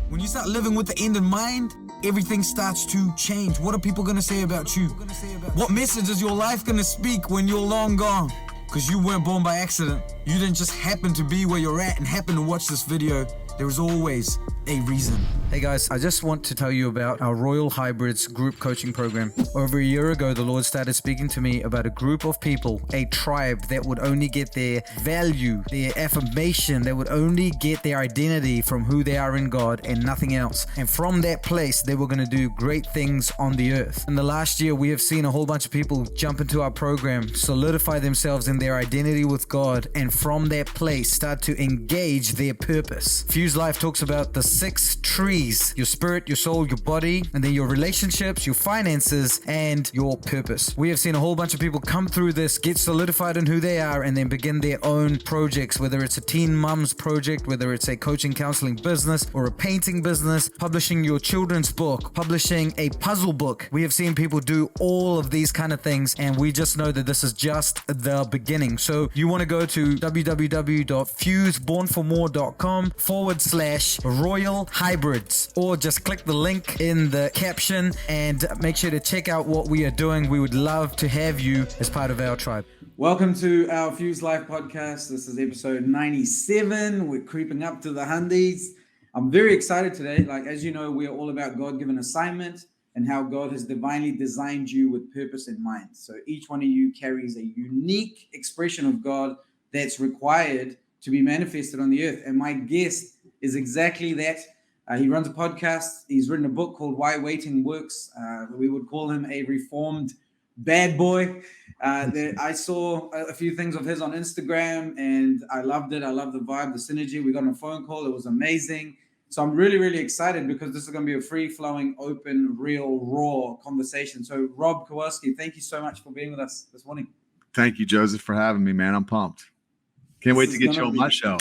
When you start living with the end in mind, everything starts to change. What are people going to say about you? What message is your life going to speak when you're long gone? Because you weren't born by accident. You didn't just happen to be where you're at and happen to watch this video. There is always a reason. Hey guys, I just want to tell you about our Royal Hybrids group coaching program. Over a year ago, the Lord started speaking to me about a group of people, a tribe that would only get their value, their affirmation, that would only get their identity from who they are in God and nothing else. And from that place, they were going to do great things on the earth. In the last year, we have seen a whole bunch of people jump into our program, solidify themselves in their identity with God, and from that place start to engage their purpose. Fuse Life talks about the 6 trees: your spirit, your soul, your body, and then your relationships, your finances, and your purpose. We have seen a whole bunch of people come through this, get solidified in who they are, and then begin their own projects, whether it's a teen mums project, whether it's a coaching, counseling business, or a painting business, publishing your children's book, publishing a puzzle book. We have seen people do all of these kind of things, and we just know that this is just the beginning. So you want to go to www.fusebornformore.com/Royal Hybrids, or just click the link in the caption and make sure to check out what we are doing. We would love to have you as part of our tribe. Welcome to our Fuse Life podcast. This is episode 97. We're creeping up to the hundies. I'm very excited today. As you know, we are all about God-given assignment and how God has divinely designed you with purpose in mind. So each one of you carries a unique expression of God that's required to be manifested on the earth. And my guest is exactly that. He runs a podcast. He's written a book called Why Waiting Works. We would call him a reformed bad boy. I saw a few things of his on Instagram and I loved it. I love the vibe, the synergy. We got on a phone call. It was amazing. So I'm really, really excited because this is going to be a free-flowing, open, real, raw conversation. So Rob Kowalski, thank you so much for being with us this morning. Thank you, Joseph, for having me, man. I'm pumped. Can't wait to get you on my show.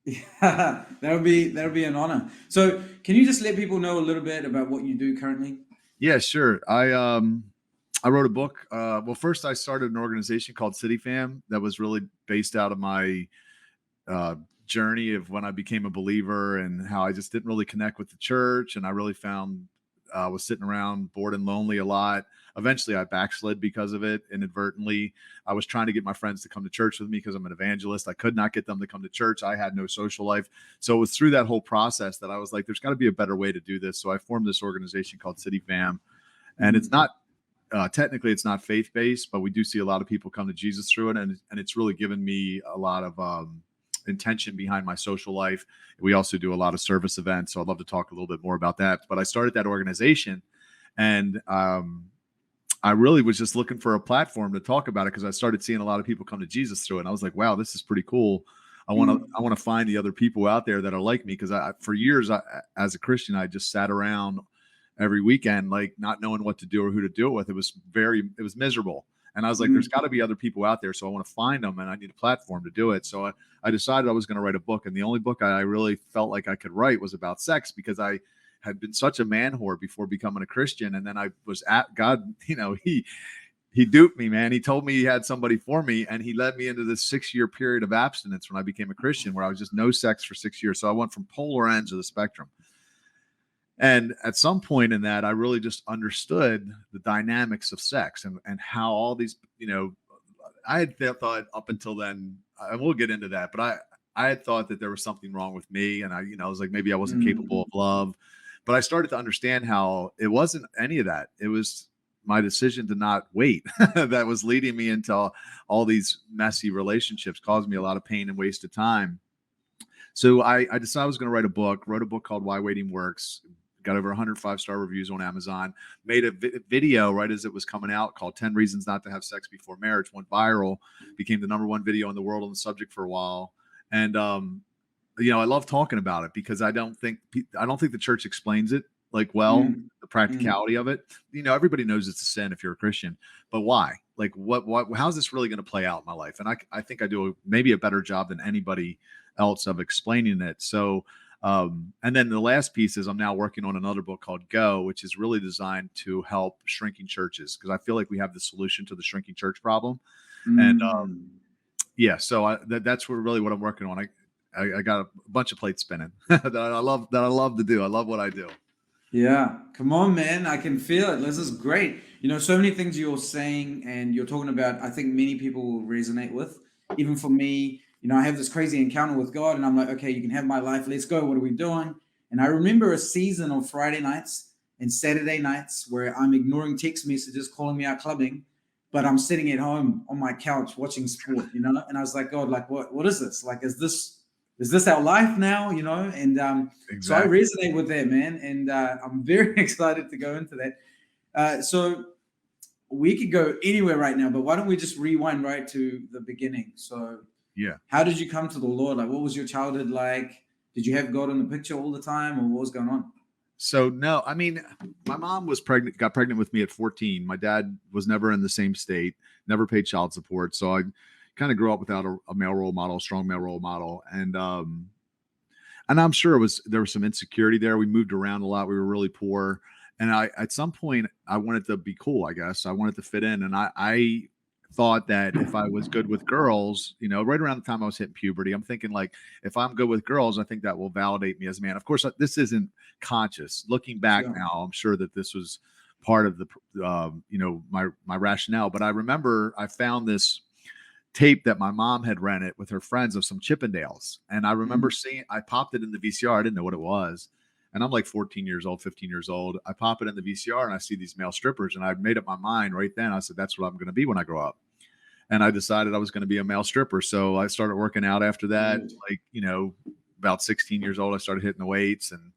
Yeah, that'll be an honor. So can you just let people know a little bit about what you do currently? Yeah, sure. I wrote a book. Well, first I started an organization called CityFam that was really based out of my journey of when I became a believer and how I just didn't really connect with the church. And I really found I was sitting around bored and lonely a lot. Eventually I backslid because of it inadvertently. I was trying to get my friends to come to church with me because I'm an evangelist. I could not get them to come to church. I had no social life. So it was through that whole process that I was like, there's got to be a better way to do this. So I formed this organization called CityFam. And it's not, technically it's not faith-based, but we do see a lot of people come to Jesus through it. And it's really given me a lot of intention behind my social life. We also do a lot of service events. So I'd love to talk a little bit more about that. But I started that organization and I really was just looking for a platform to talk about it because I started seeing a lot of people come to Jesus through it. And I was like, wow, this is pretty cool. I want to find the other people out there that are like me. Because for years, as a Christian, I just sat around every weekend, like not knowing what to do or who to do it with. It was miserable. And I was like, there's got to be other people out there. So I want to find them and I need a platform to do it. So I decided I was going to write a book. And the only book I really felt like I could write was about sex because I had been such a man whore before becoming a Christian. And then I was at God, he duped me, man. He told me he had somebody for me and he led me into this 6-year period of abstinence when I became a Christian where I was just no sex for 6 years. So I went from polar ends of the spectrum. And at some point in that, I really just understood the dynamics of sex and how all these, I had thought up until then, and we'll get into that, but I had thought that there was something wrong with me. And I was like, maybe I wasn't capable of love, but I started to understand how it wasn't any of that. It was my decision to not wait that was leading me into all these messy relationships, caused me a lot of pain and wasted time. So I decided I was going to wrote a book called Why Waiting Works. Got over 100 5-star reviews on Amazon, made a video right as it was coming out called 10 Reasons Not to Have Sex Before Marriage, went viral, became the #1 video in the world on the subject for a while. And, I love talking about it because I don't think the church explains it the practicality of it. Everybody knows it's a sin if you're a Christian, but why? Like how's this really going to play out in my life? And I think I do maybe a better job than anybody else of explaining it. So, and then the last piece is I'm now working on another book called Go, which is really designed to help shrinking churches because I feel like we have the solution to the shrinking church problem. And so that's really what I'm working on. I got a bunch of plates spinning that I love to do. I love what I do. Yeah, come on, man. I can feel it. This is great. You know, so many things you're saying and you're talking about, I think many people will resonate with. Even for me, you know, I have this crazy encounter with God and I'm like, okay, you can have my life. Let's go. What are we doing? And I remember a season of Friday nights and Saturday nights where I'm ignoring text messages calling me out clubbing, but I'm sitting at home on my couch watching sport, you know? And I was like, God, like, what is this? Like, is this our life now, you know? And so I Exactly. resonate with that, man, and I'm very excited to go into that. So we could go anywhere right now, but why don't we just rewind right to the beginning? So, Yeah. how did you come to the Lord? Like, what was your childhood like? Did you have God in the picture all the time, or what was going on? So no, I mean, my mom got pregnant with me at 14. My dad was never in the same state, never paid child support. So I kind of grew up without a male role model, strong male role model. And I'm sure there was some insecurity there. We moved around a lot. We were really poor. And at some point I wanted to be cool, I guess. I wanted to fit in. And I thought that if I was good with girls, you know, right around the time I was hitting puberty, I'm thinking like, if I'm good with girls, I think that will validate me as a man. Of course, this isn't conscious. Looking back Sure. now, I'm sure that this was part of the, you know, my rationale. But I remember I found this tape that my mom had rented with her friends of some Chippendales. And I remember I popped it in the VCR. I didn't know what it was. And I'm like 14 years old, 15 years old. I pop it in the VCR and I see these male strippers. And I made up my mind right then. I said, that's what I'm going to be when I grow up. And I decided I was going to be a male stripper. So I started working out after that. Like, you know, about 16 years old, I started hitting the weights and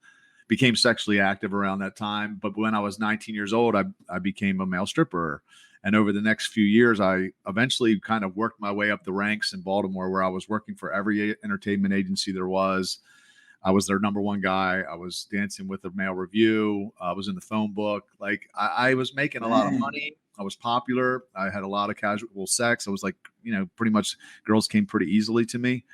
became sexually active around that time. But when I was 19 years old, I became a male stripper. And over the next few years, I eventually kind of worked my way up the ranks in Baltimore, where I was working for every entertainment agency there was. I was their number one guy. I was dancing with a male review. I was in the phone book. Like I was making a lot of money. I was popular. I had a lot of casual sex. I was like, you know, pretty much girls came pretty easily to me.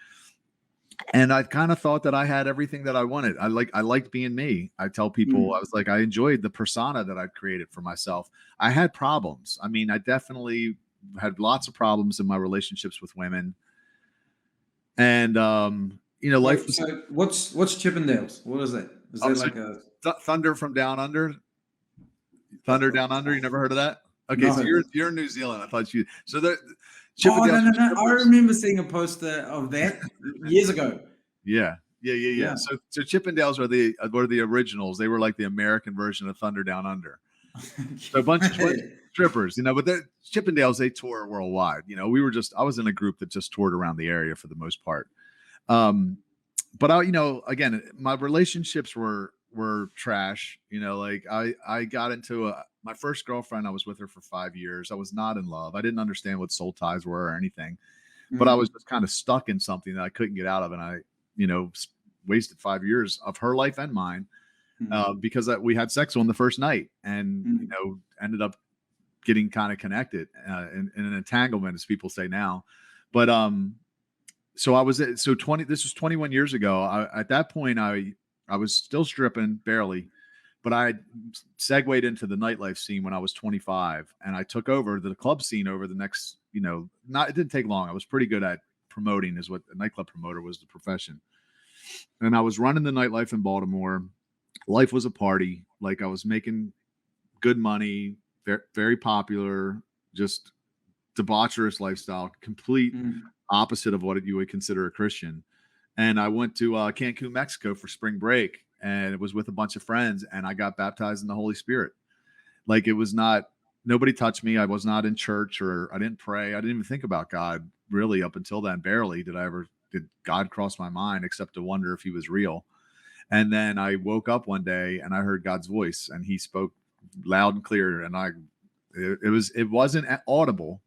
And I kind of thought that I had everything that I wanted. I liked being me. I tell people, I was like, I enjoyed the persona that I'd created for myself. I had problems. I mean, I definitely had lots of problems in my relationships with women. And you know, life Wait, was so what's Chippendales? What is that? Is that so like a Thunder from Down Under. Thunder Down Under. You never heard of that? Okay, so no? you're in New Zealand. I thought you. So the Oh, no, Chippendales no, were no! I strippers. remember seeing a poster of that years ago. Yeah. Yeah. So Chippendales were the originals. They were like the American version of Thunder Down Under. So a bunch of strippers, you know, but the Chippendales, they tour worldwide. You know, I was in a group that just toured around the area for the most part. But you know, again, my relationships were trash. You know, like I got into my first girlfriend. I was with her for 5 years. I was not in love. I didn't understand what soul ties were or anything, but I was just kind of stuck in something that I couldn't get out of, and I, you know, wasted 5 years of her life and mine because we had sex on the first night, and you know, ended up getting kind of connected in an entanglement, as people say now. But so I was so 20. This was 21 years ago. At that point, I was still stripping barely, but I segued into the nightlife scene when I was 25, and I took over the club scene over the next, you know, it didn't take long. I was pretty good at promoting, is what a nightclub promoter was, the profession. And I was running the nightlife in Baltimore. Life was a party. Like I was making good money, very, very popular, just debaucherous lifestyle, complete opposite of what you would consider a Christian. And I went to Cancun, Mexico for spring break, and it was with a bunch of friends, and I got baptized in the Holy Spirit. Like it was not, nobody touched me. I was not in church, or I didn't pray. I didn't even think about God really up until then. Barely did God cross my mind, except to wonder if he was real. And then I woke up one day and I heard God's voice, and he spoke loud and clear. And it wasn't audible,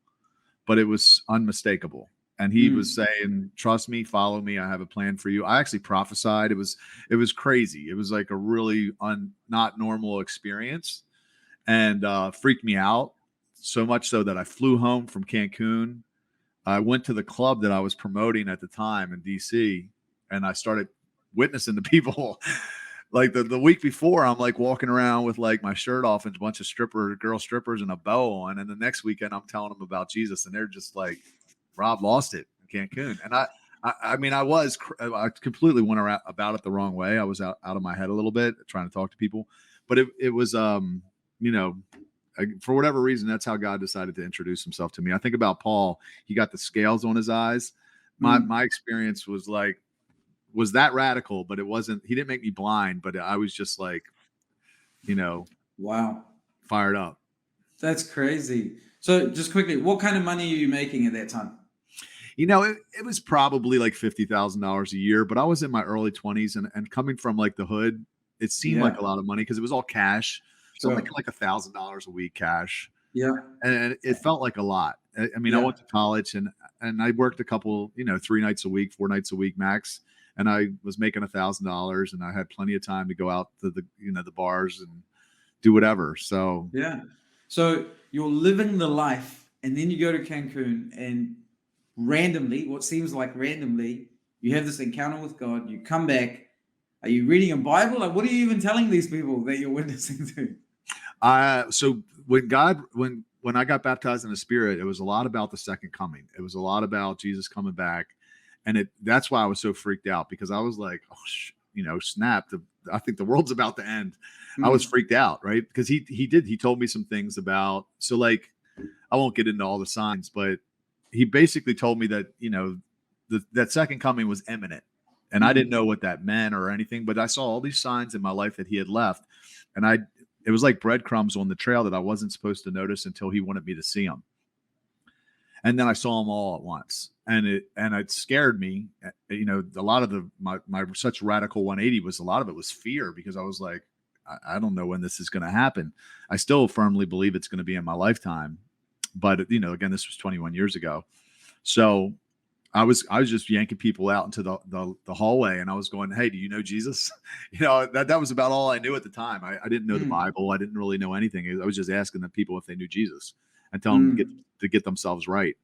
but it was unmistakable. And he was saying, trust me, follow me. I have a plan for you. I actually prophesied. It was crazy. It was like a really not normal experience, and freaked me out so much so that I flew home from Cancun. I went to the club that I was promoting at the time in DC, and I started witnessing the people. Like the week before, I'm like walking around with like my shirt off and a bunch of girl strippers and a bow on. And the next weekend I'm telling them about Jesus, and they're just like, Rob lost it in Cancun. And I mean, I completely went about it the wrong way. I was out of my head a little bit trying to talk to people, but it was, you know, for whatever reason, that's how God decided to introduce himself to me. I think about Paul, he got the scales on his eyes. My experience was that radical, but it wasn't, he didn't make me blind, but I was just like, you know, wow, fired up. That's crazy. So just quickly, what kind of money are you making at that time? You know, it was probably like $50,000 a year, but I was in my early 20s and coming from like the hood, it seemed like a lot of money because it was all cash. So I'm making like $1,000 a week cash. Yeah. And it felt like a lot. I mean, I went to college and I worked a couple, 3 nights a week, 4 nights a week max. And I was making $1,000 and I had plenty of time to go out to the bars and do whatever. So, yeah. So you're living the life and then you go to Cancun and randomly, what seems like randomly, you have this encounter with God, you come back. Are you reading a Bible? Like, what are you even telling these people that you're witnessing to? So when I got baptized in the Spirit, it was a lot about the second coming. It was a lot about Jesus coming back. And that's why I was so freaked out, because I was like, oh, snap. I think the world's about to end. I was freaked out, right? Because he told me some things about, so like, I won't get into all the signs, but he basically told me that, that second coming was imminent. And I didn't know what that meant or anything, but I saw all these signs in my life that he had left. And it was like breadcrumbs on the trail that I wasn't supposed to notice until he wanted me to see them. And then I saw them all at once, and it scared me. A lot of my such radical 180 was, a lot of it was fear, because I was like, I don't know when this is going to happen. I still firmly believe it's going to be in my lifetime, but again, this was 21 years ago. So I was just yanking people out into the hallway, and I was going, hey, do you know Jesus? That was about all I knew at the time. I didn't know the Bible. I didn't really know anything. I was just asking the people if they knew Jesus and telling them to get themselves right.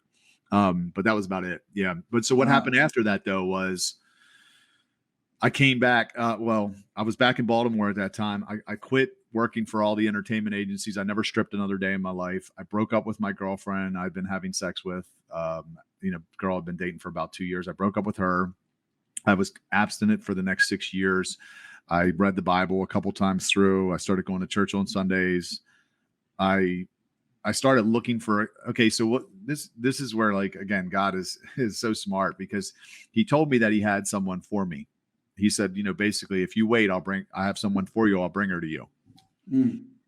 But that was about it. Yeah. But so what happened after that, though, was I came back. I was back in Baltimore at that time. I quit working for all the entertainment agencies. I never stripped another day in my life. I broke up with my girlfriend I'd been having sex with. Girl I'd been dating for about 2 years. I broke up with her. I was abstinent for the next 6 years. I read the Bible a couple times through. I started going to church on Sundays. I started looking for, okay, so what this is where, like, again, God is so smart, because he told me that he had someone for me. He said, basically, if you wait, I have someone for you. I'll bring her to you.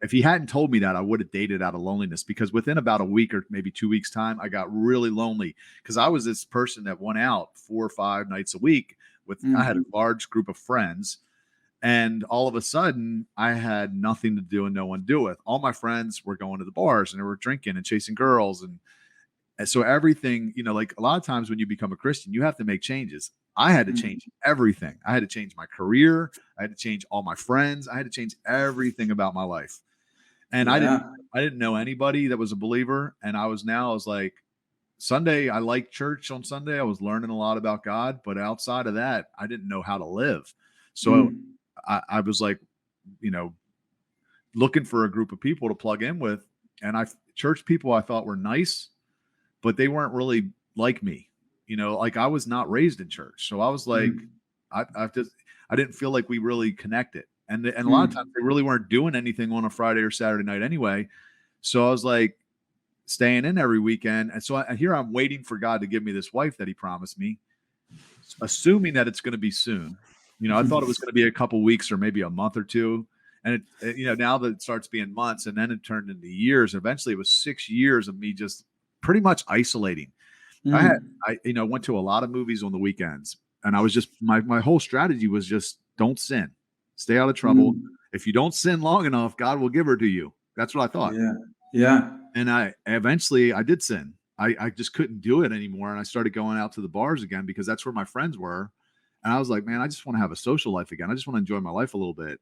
If he hadn't told me that, I would have dated out of loneliness, because within about a week or maybe 2 weeks time, I got really lonely, because I was this person that went out 4 or 5 nights a week I had a large group of friends. And all of a sudden, I had nothing to do and no one to do with. All my friends were going to the bars and they were drinking and chasing girls. And so everything, like a lot of times when you become a Christian, you have to make changes. I had to change everything. I had to change my career. I had to change all my friends. I had to change everything about my life. And I didn't know anybody that was a believer. And I was like, Sunday, I liked church on Sunday. I was learning a lot about God. But outside of that, I didn't know how to live. So I was like, looking for a group of people to plug in with. And church people I thought were nice, but they weren't really like me. Like, I was not raised in church. So I was like, I didn't feel like we really connected. And a lot of times they really weren't doing anything on a Friday or Saturday night anyway. So I was like staying in every weekend. And so here I'm waiting for God to give me this wife that he promised me, assuming that it's going to be soon. I thought it was going to be a couple weeks or maybe a month or two. And now that it starts being months, and then it turned into years. Eventually it was 6 years of me just pretty much isolating. I went to a lot of movies on the weekends, and I was just, my whole strategy was just don't sin, stay out of trouble. If you don't sin long enough, God will give her to you. That's what I thought. Yeah. And I did sin. I just couldn't do it anymore. And I started going out to the bars again, because that's where my friends were. And I was like, man, I just want to have a social life again. I just want to enjoy my life a little bit.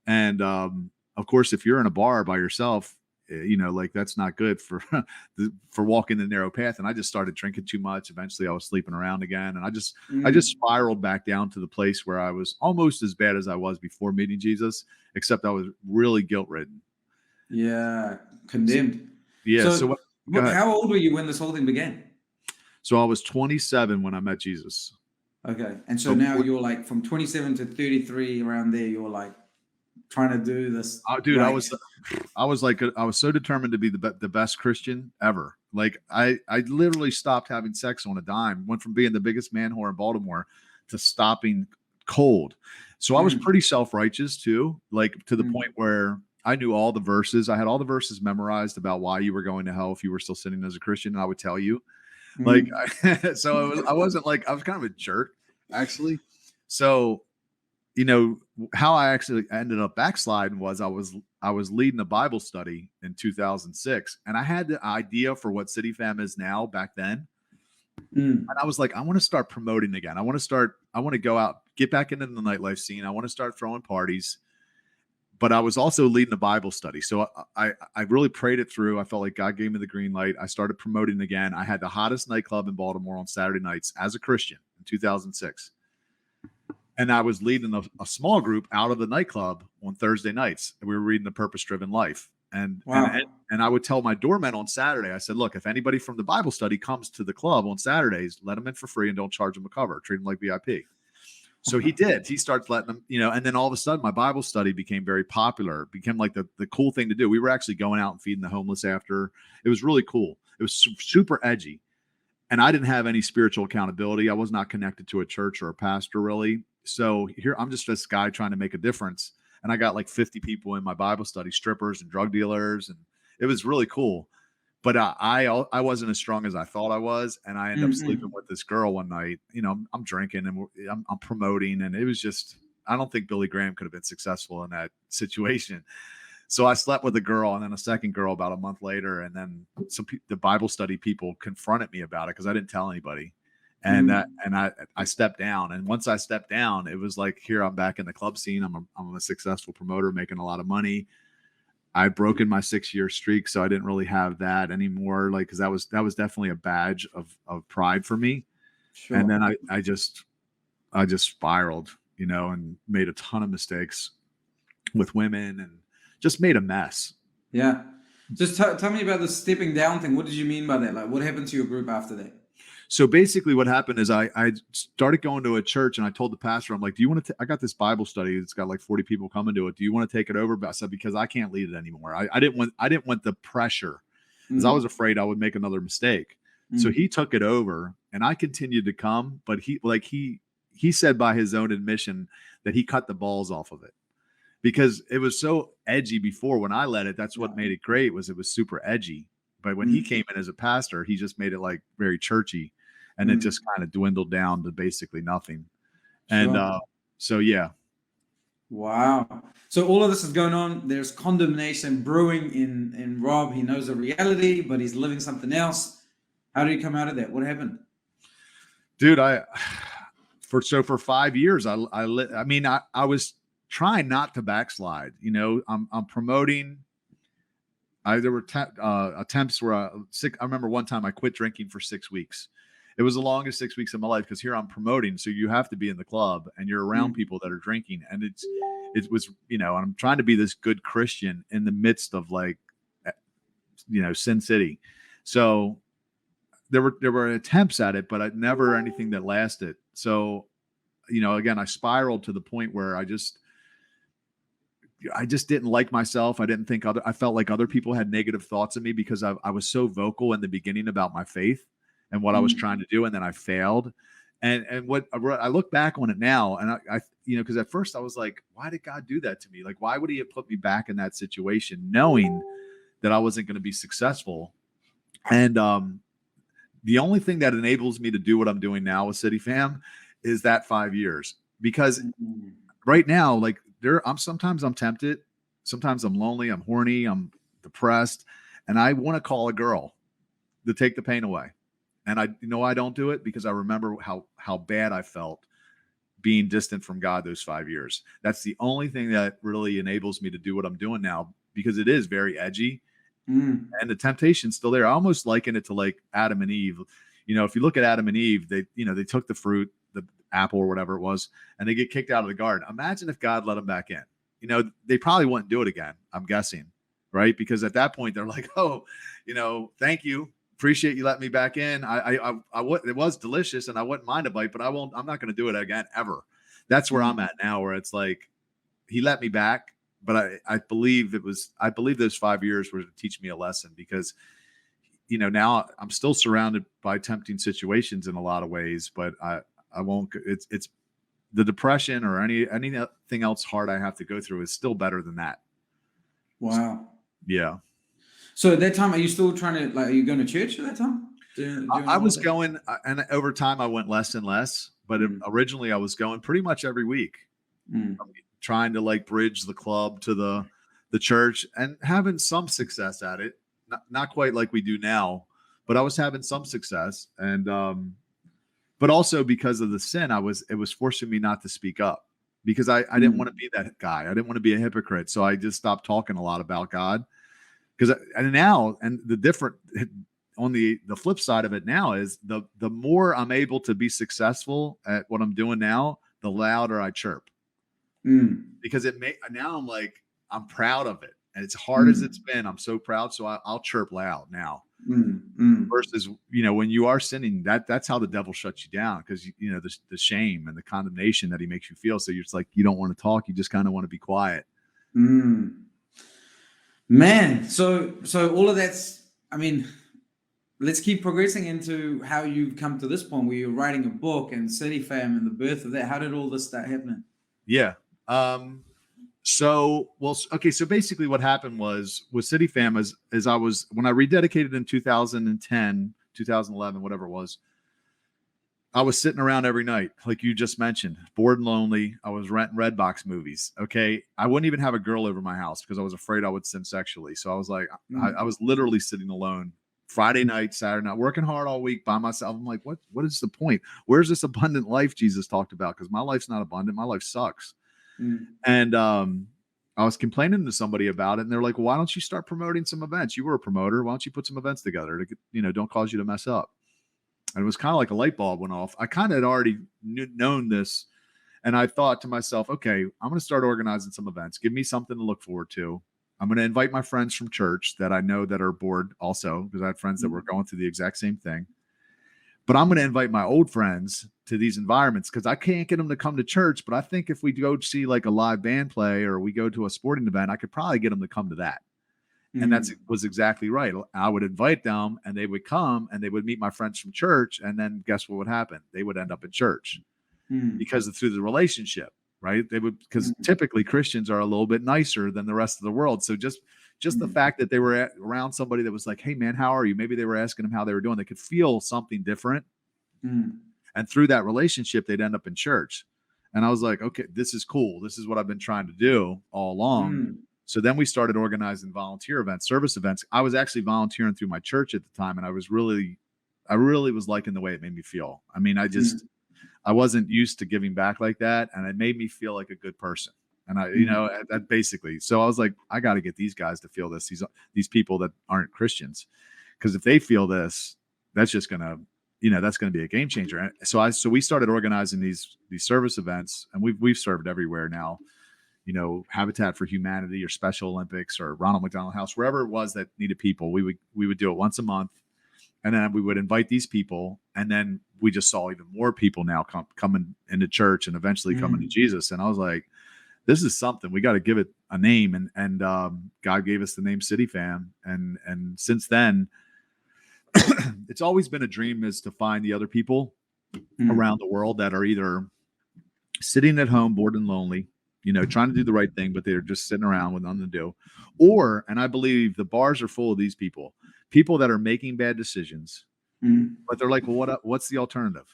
And of course, if you're in a bar by yourself, like, that's not good for walking the narrow path. And I just started drinking too much. Eventually I was sleeping around again. And I just spiraled back down to the place where I was almost as bad as I was before meeting Jesus, except I was really guilt ridden. Yeah. Condemned. Yeah. So how old were you when this whole thing began? So I was 27 when I met Jesus. Okay. And so So, now you're like from 27 to 33 around there, you're like trying to do this dude, right. I was so determined to be the best Christian ever. Like I literally stopped having sex on a dime. Went from being the biggest man whore in Baltimore to stopping cold. So I was Mm, pretty self-righteous too, like to the mm, point where I knew all the verses. I had all the verses memorized about why you were going to hell if you were still sinning as a Christian, and I would tell you. Like, mm, I wasn't like, I was kind of a jerk, actually. So, you know, how I actually ended up backsliding was I was leading a Bible study in 2006, and I had the idea for what CityFam is now back then. mm. And I was like, I want to start promoting again. I want to go out, get back into the nightlife scene. I want to start throwing parties. But I was also leading a Bible study. So I really prayed it through. I felt like God gave me the green light. I started promoting again. I had the hottest nightclub in Baltimore on Saturday nights as a Christian in 2006. And I was leading a small group out of the nightclub on Thursday nights. And we were reading The Purpose Driven Life. Wow. And I would tell my doorman on Saturday, I said, look, if anybody from the Bible study comes to the club on Saturdays, let them in for free and don't charge them a cover. Treat them like VIP. So he did. He starts letting them, and then all of a sudden my Bible study became very popular. It became like the cool thing to do. We were actually going out and feeding the homeless after. It was really cool. It was super edgy. And I didn't have any spiritual accountability. I was not connected to a church or a pastor really. So here I'm just this guy trying to make a difference. And I got like 50 people in my Bible study, strippers and drug dealers. And it was really cool. But I wasn't as strong as I thought I was, and I ended up sleeping with this girl one night. I'm drinking and I'm promoting, and it was just, I don't think Billy Graham could have been successful in that situation. So I slept with a girl, and then a second girl about a month later, and then the Bible study people confronted me about it because I didn't tell anybody, and I stepped down. And once I stepped down, it was like, here I'm back in the club scene. I'm a successful promoter making a lot of money. I'd broken my 6-year streak, so I didn't really have that anymore. Like, because that was definitely a badge of pride for me. Sure. And then I just spiraled, and made a ton of mistakes with women and just made a mess. Yeah. Just tell me about the stepping down thing. What did you mean by that? Like, what happened to your group after that? So basically what happened is I started going to a church, and I told the pastor, I'm like, do you want to, I got this Bible study. It's got like 40 people coming to it. Do you want to take it over? But I said, because I can't lead it anymore. I didn't want the pressure because I was afraid I would make another mistake. So he took it over, and I continued to come, but he said by his own admission that he cut the balls off of it because it was so edgy before. When I led it, that's what made it great, it was super edgy. But when he came in as a pastor, he just made it like very churchy, and it just kind of dwindled down to basically nothing. And so, yeah. Wow. So all of this is going on. There's condemnation brewing in Rob. He knows the reality, but he's living something else. How did he come out of that? What happened? Dude, for 5 years, I was trying not to backslide. I'm promoting. There were attempts where I remember one time I quit drinking for 6 weeks. It was the longest 6 weeks of my life because here I'm promoting. So you have to be in the club and you're around people that are drinking. And it was, I'm trying to be this good Christian in the midst of like, Sin City. So there were attempts at it, but never anything that lasted. So, again, I spiraled to the point where I just didn't like myself. I felt like other people had negative thoughts of me because I was so vocal in the beginning about my faith and what I was trying to do. And then I failed. And what I look back on it now, and I because at first I was like, why did God do that to me? Like, why would he have put me back in that situation knowing that I wasn't going to be successful? And the only thing that enables me to do what I'm doing now with CityFam is that 5 years, because right now, like sometimes I'm tempted. Sometimes I'm lonely. I'm horny. I'm depressed. And I want to call a girl to take the pain away. And I don't do it because I remember how bad I felt being distant from God those 5 years. That's the only thing that really enables me to do what I'm doing now, because it is very edgy. And the temptation's still there. I almost liken it to like Adam and Eve. If you look at Adam and Eve, they took the fruit, the apple or whatever it was, and they get kicked out of the garden. Imagine if God let them back in. They probably wouldn't do it again, I'm guessing, right? Because at that point they're like, oh, thank you. appreciate you letting me back in. It was delicious and I wouldn't mind a bite, but I'm not going to do it again ever. That's where I'm at now, where it's like, he let me back, but I believe those 5 years were to teach me a lesson, because, now I'm still surrounded by tempting situations in a lot of ways, but I won't, it's the depression or anything else hard I have to go through is still better than that. Wow. Yeah. So at that time, are you still trying to, like, are you going to church at that time? I was going, and over time I went less and less, but originally I was going pretty much every week, trying to like bridge the club to the church and having some success at it. Not quite like we do now, but I was having some success. And, but also because of the sin, it was forcing me not to speak up, because I didn't want to be that guy. I didn't want to be a hypocrite. So I just stopped talking a lot about God. Because the different on the flip side of it now is the more I'm able to be successful at what I'm doing now, the louder I chirp. Because now I'm like, I'm proud of it. And as hard as it's been, I'm so proud. So I'll chirp loud now. Versus, when you are sinning, that's how the devil shuts you down, because the shame and the condemnation that he makes you feel. So you're just like, you don't want to talk. You just kind of want to be quiet. Man, so all of that's, I mean, let's keep progressing into how you've come to this point where you're writing a book and CityFam and the birth of that. How did all this start happening? Yeah. So basically what happened was with CityFam is when I rededicated in 2010, 2011, whatever it was, I was sitting around every night, like you just mentioned, bored and lonely. I was renting Redbox movies. Okay. I wouldn't even have a girl over my house because I was afraid I would sin sexually. So I was like, I was literally sitting alone Friday night, Saturday night, working hard all week by myself. I'm like, what is the point? Where's this abundant life Jesus talked about? Because my life's not abundant. My life sucks. And I was complaining to somebody about it, and they're like, well, why don't you start promoting some events? You were a promoter. Why don't you put some events together to get, don't cause you to mess up? And it was kind of like a light bulb went off. I kind of had already known this, and I thought to myself, okay, I'm going to start organizing some events. Give me something to look forward to. I'm going to invite my friends from church that I know that are bored also, because I had friends that were going through the exact same thing. But I'm going to invite my old friends to these environments, because I can't get them to come to church. But I think if we go see like a live band play or we go to a sporting event, I could probably get them to come to that. And that was exactly right. I would invite them and they would come and they would meet my friends from church. And then guess what would happen? They would end up in church because through the relationship, right? They would, because typically Christians are a little bit nicer than the rest of the world. So just the fact that they were around somebody that was like, hey man, how are you? Maybe they were asking them how they were doing. They could feel something different. And through that relationship, they'd end up in church. And I was like, okay, this is cool. This is what I've been trying to do all along. So then we started organizing volunteer events, service events. I was actually volunteering through my church at the time. And I really was liking the way it made me feel. I mean, I wasn't used to giving back like that. And it made me feel like a good person. And that basically, so I was like, I got to get these guys to feel this, these people that aren't Christians. Because if they feel this, that's just going to, that's going to be a game changer. And so we started organizing these service events, and we've served everywhere now. Habitat for Humanity or Special Olympics or Ronald McDonald House, wherever it was that needed people, we would do it once a month. And then we would invite these people. And then we just saw even more people now coming into church and eventually coming to Jesus. And I was like, this is something, we got to give it a name. And God gave us the name CityFam. And since then, it's always been a dream is to find the other people around the world that are either sitting at home, bored and lonely, trying to do the right thing, but they're just sitting around with nothing to do. Or, and I believe the bars are full of these people that are making bad decisions, but they're like, well, what's the alternative?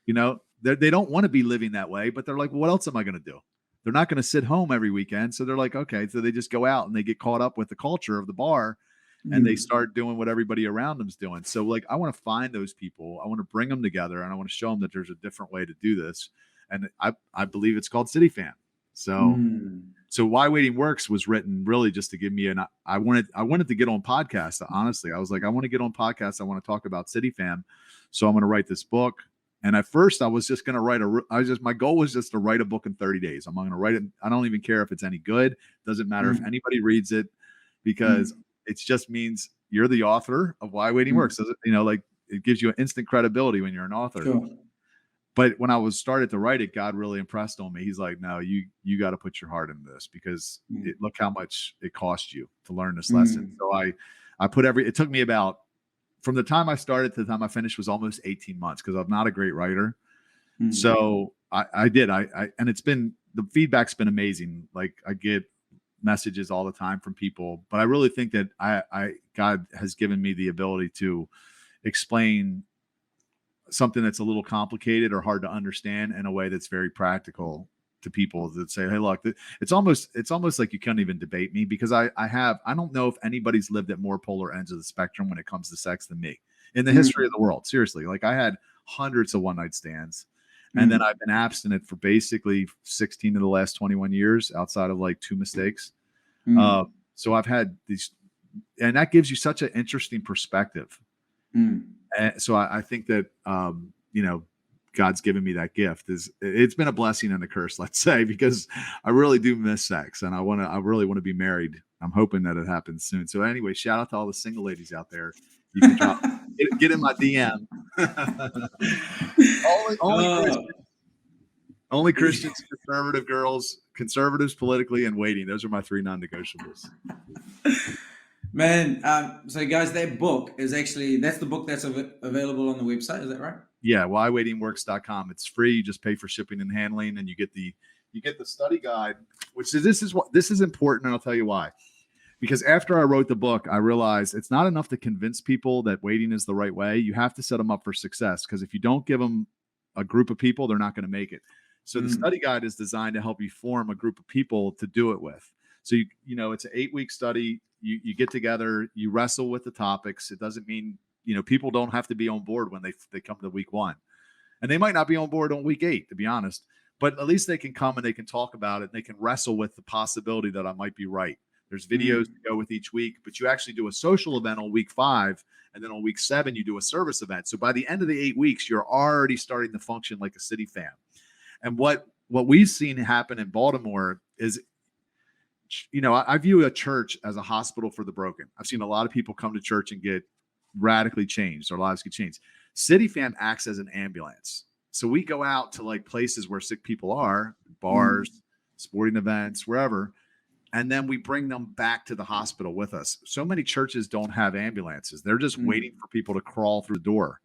They don't want to be living that way, but they're like, well, what else am I going to do? They're not going to sit home every weekend. So they're like, okay. So they just go out and they get caught up with the culture of the bar and they start doing what everybody around them's doing. So like, I want to find those people. I want to bring them together and I want to show them that there's a different way to do this. And I believe it's called CityFam. So Why Waiting Works was written really just to give me I wanted to get on podcasts. Honestly, I was like, I want to get on podcasts. I want to talk about CityFam. So I'm going to write this book. And at first I was just going to write my goal was just to write a book in 30 days. I'm going to write it. I don't even care if it's any good. Doesn't matter if anybody reads it, because it just means you're the author of Why Waiting Works. So, like it gives you an instant credibility when you're an author. Sure. But when I started to write it, God really impressed on me. He's like, no, you got to put your heart into this, because look how much it cost you to learn this lesson. So I put it took me about, from the time I started to the time I finished, was almost 18 months, because I'm not a great writer. So I did. And it's been, the feedback's been amazing. Like I get messages all the time from people, but I really think that God has given me the ability to explain something that's a little complicated or hard to understand in a way that's very practical to people that say, hey, look, it's almost like you can't even debate me, because I don't know if anybody's lived at more polar ends of the spectrum when it comes to sex than me in the history of the world. Seriously. Like I had hundreds of one night stands, and then I've been abstinent for basically 16 of the last 21 years, outside of like 2 mistakes. So I've had these, and that gives you such an interesting perspective. And so I think that, God's given me that gift. It's been a blessing and a curse, let's say, because I really do miss sex, and I really want to be married. I'm hoping that it happens soon. So anyway, shout out to all the single ladies out there. You can get in my DM. Only Christians, conservative girls, conservatives politically, and waiting. Those are my 3 non-negotiables. Man, so guys, that book is actually, that's the book that's available on the website. Is that right? Yeah, whywaitingworks.com. It's free. You just pay for shipping and handling, and you get the study guide, which is this is important, and I'll tell you why. Because after I wrote the book, I realized it's not enough to convince people that waiting is the right way. You have to set them up for success, because if you don't give them a group of people, they're not going to make it. So the study guide is designed to help you form a group of people to do it with. So it's an 8-week study. You get together, you wrestle with the topics. It doesn't mean, people don't have to be on board when they come to week 1, and they might not be on board on week 8, to be honest, but at least they can come and they can talk about it, and they can wrestle with the possibility that I might be right. There's videos to go with each week, but you actually do a social event on week 5, and then on week 7, you do a service event. So by the end of the 8 weeks, you're already starting to function like a CityFam. And what we've seen happen in Baltimore is, I view a church as a hospital for the broken. I've seen a lot of people come to church and get radically changed. Their lives get changed. CityFam acts as an ambulance. So we go out to like places where sick people are, bars, sporting events, wherever, and then we bring them back to the hospital with us. So many churches don't have ambulances. They're just waiting for people to crawl through the door,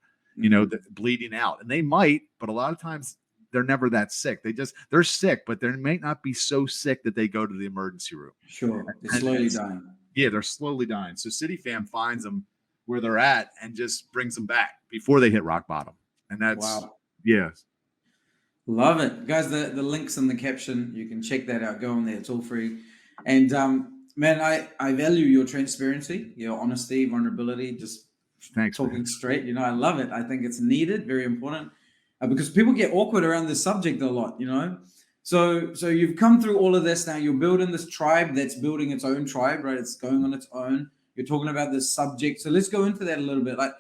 bleeding out. And they might, but a lot of times they're never that sick. They're sick, but they may not be so sick that they go to the emergency room. Sure. They're slowly dying. Yeah, they're slowly dying. So CityFam finds them where they're at and just brings them back before they hit rock bottom. And that's, yeah. Love it. Guys, the link's in the caption. You can check that out. Go on there. It's all free. And man, I value your transparency, your honesty, vulnerability, just talking straight. I love it. I think it's needed, very important. Because people get awkward around this subject a lot, So you've come through all of this now. You're building this tribe that's building its own tribe, right? It's going on its own. You're talking about this subject. So let's go into that a little bit. Like,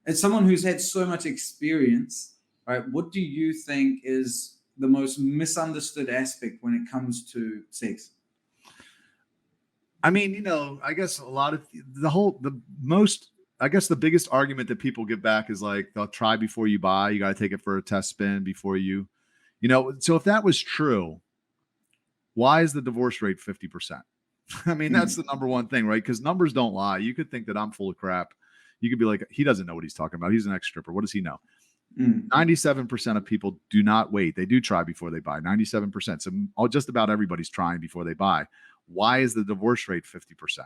as someone who's had so much experience, right? What do you think is the most misunderstood aspect when it comes to sex? I mean, I guess a lot of the biggest argument that people give back is like, they'll try before you buy. You got to take it for a test spin before you, so if that was true, why is the divorce rate 50%? I mean, that's the number one thing, right? Because numbers don't lie. You could think that I'm full of crap. You could be like, he doesn't know what he's talking about. He's an ex-stripper. What does he know? 97% of people do not wait. They do try before they buy. 97%. So just about everybody's trying before they buy. Why is the divorce rate 50%?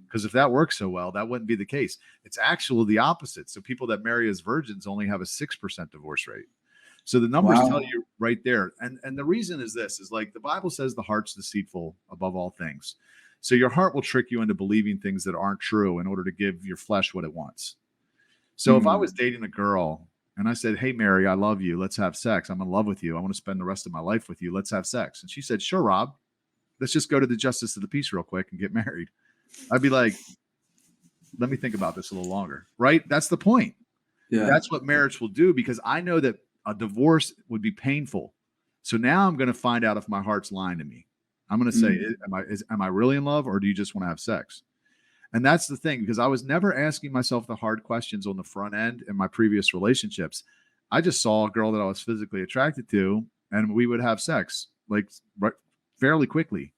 Because if that works so well, that wouldn't be the case. It's actually the opposite. So people that marry as virgins only have a 6% divorce rate. So the numbers tell you right there. And the reason is this, is like the Bible says the heart's deceitful above all things. So your heart will trick you into believing things that aren't true in order to give your flesh what it wants. So if I was dating a girl and I said, hey, Mary, I love you. Let's have sex. I'm in love with you. I want to spend the rest of my life with you. Let's have sex. And she said, sure, Rob, let's just go to the justice of the peace real quick and get married. I'd be like, let me think about this a little longer, right? That's the point. Yeah. That's what marriage will do, because I know that a divorce would be painful. So now I'm going to find out if my heart's lying to me. I'm going to say, am I really in love, or do you just want to have sex? And that's the thing, because I was never asking myself the hard questions on the front end in my previous relationships. I just saw a girl that I was physically attracted to, and we would have sex like fairly quickly.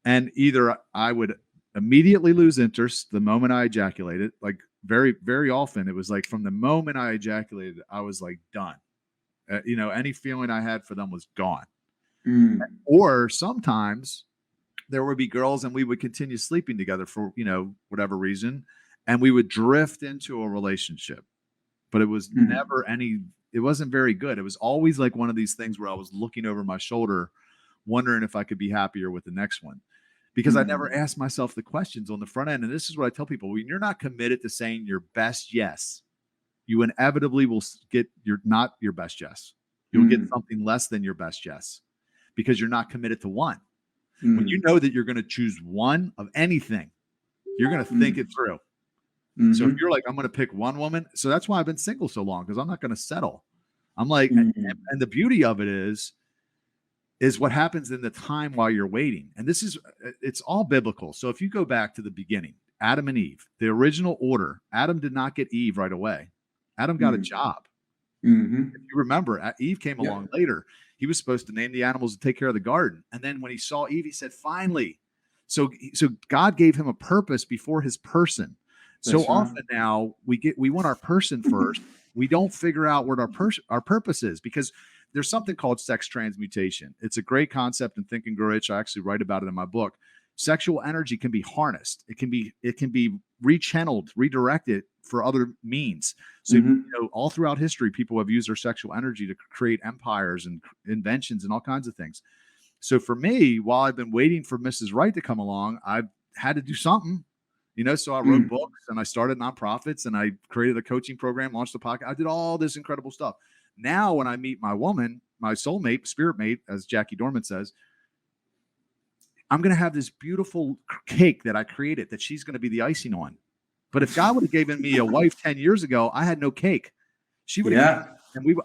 And either I would immediately lose interest the moment I ejaculated, like very, very often. It was like from the moment I ejaculated, I was like done. Any feeling I had for them was gone. Or sometimes there would be girls and we would continue sleeping together for, whatever reason. And we would drift into a relationship, but it was it wasn't very good. It was always like one of these things where I was looking over my shoulder, wondering if I could be happier with the next one, because I never asked myself the questions on the front end. And this is what I tell people: when you're not committed to saying your best yes, you inevitably will get not your best yes. You'll get something less than your best yes, because you're not committed to one. When you know that you're going to choose one of anything, you're going to think it through. So if you're like, I'm going to pick one woman, so that's why I've been single so long, because I'm not going to settle. I'm like, and the beauty of it is what happens in the time while you're waiting. And it's all biblical. So if you go back to the beginning, Adam and Eve, the original order, Adam did not get Eve right away. Adam got a job. If you remember, Eve came along later. He was supposed to name the animals and take care of the garden. And then when he saw Eve, he said, finally. So God gave him a purpose before his person. So often now we want our person first. We don't figure out what our purpose is, because there's something called sex transmutation. It's a great concept in Think and Grow Rich. I actually write about it in my book. Sexual energy can be harnessed. It can be rechanneled, redirected for other means. So all throughout history, people have used their sexual energy to create empires and inventions and all kinds of things. So for me, while I've been waiting for Mrs. Right to come along, I've had to do something. So I wrote books and I started nonprofits and I created a coaching program, launched a podcast. I did all this incredible stuff. Now, when I meet my woman, my soulmate, spirit mate, as Jackie Dorman says, I'm going to have this beautiful cake that I created that she's going to be the icing on. But if God would have given me a wife 10 years ago, I had no cake. She would have,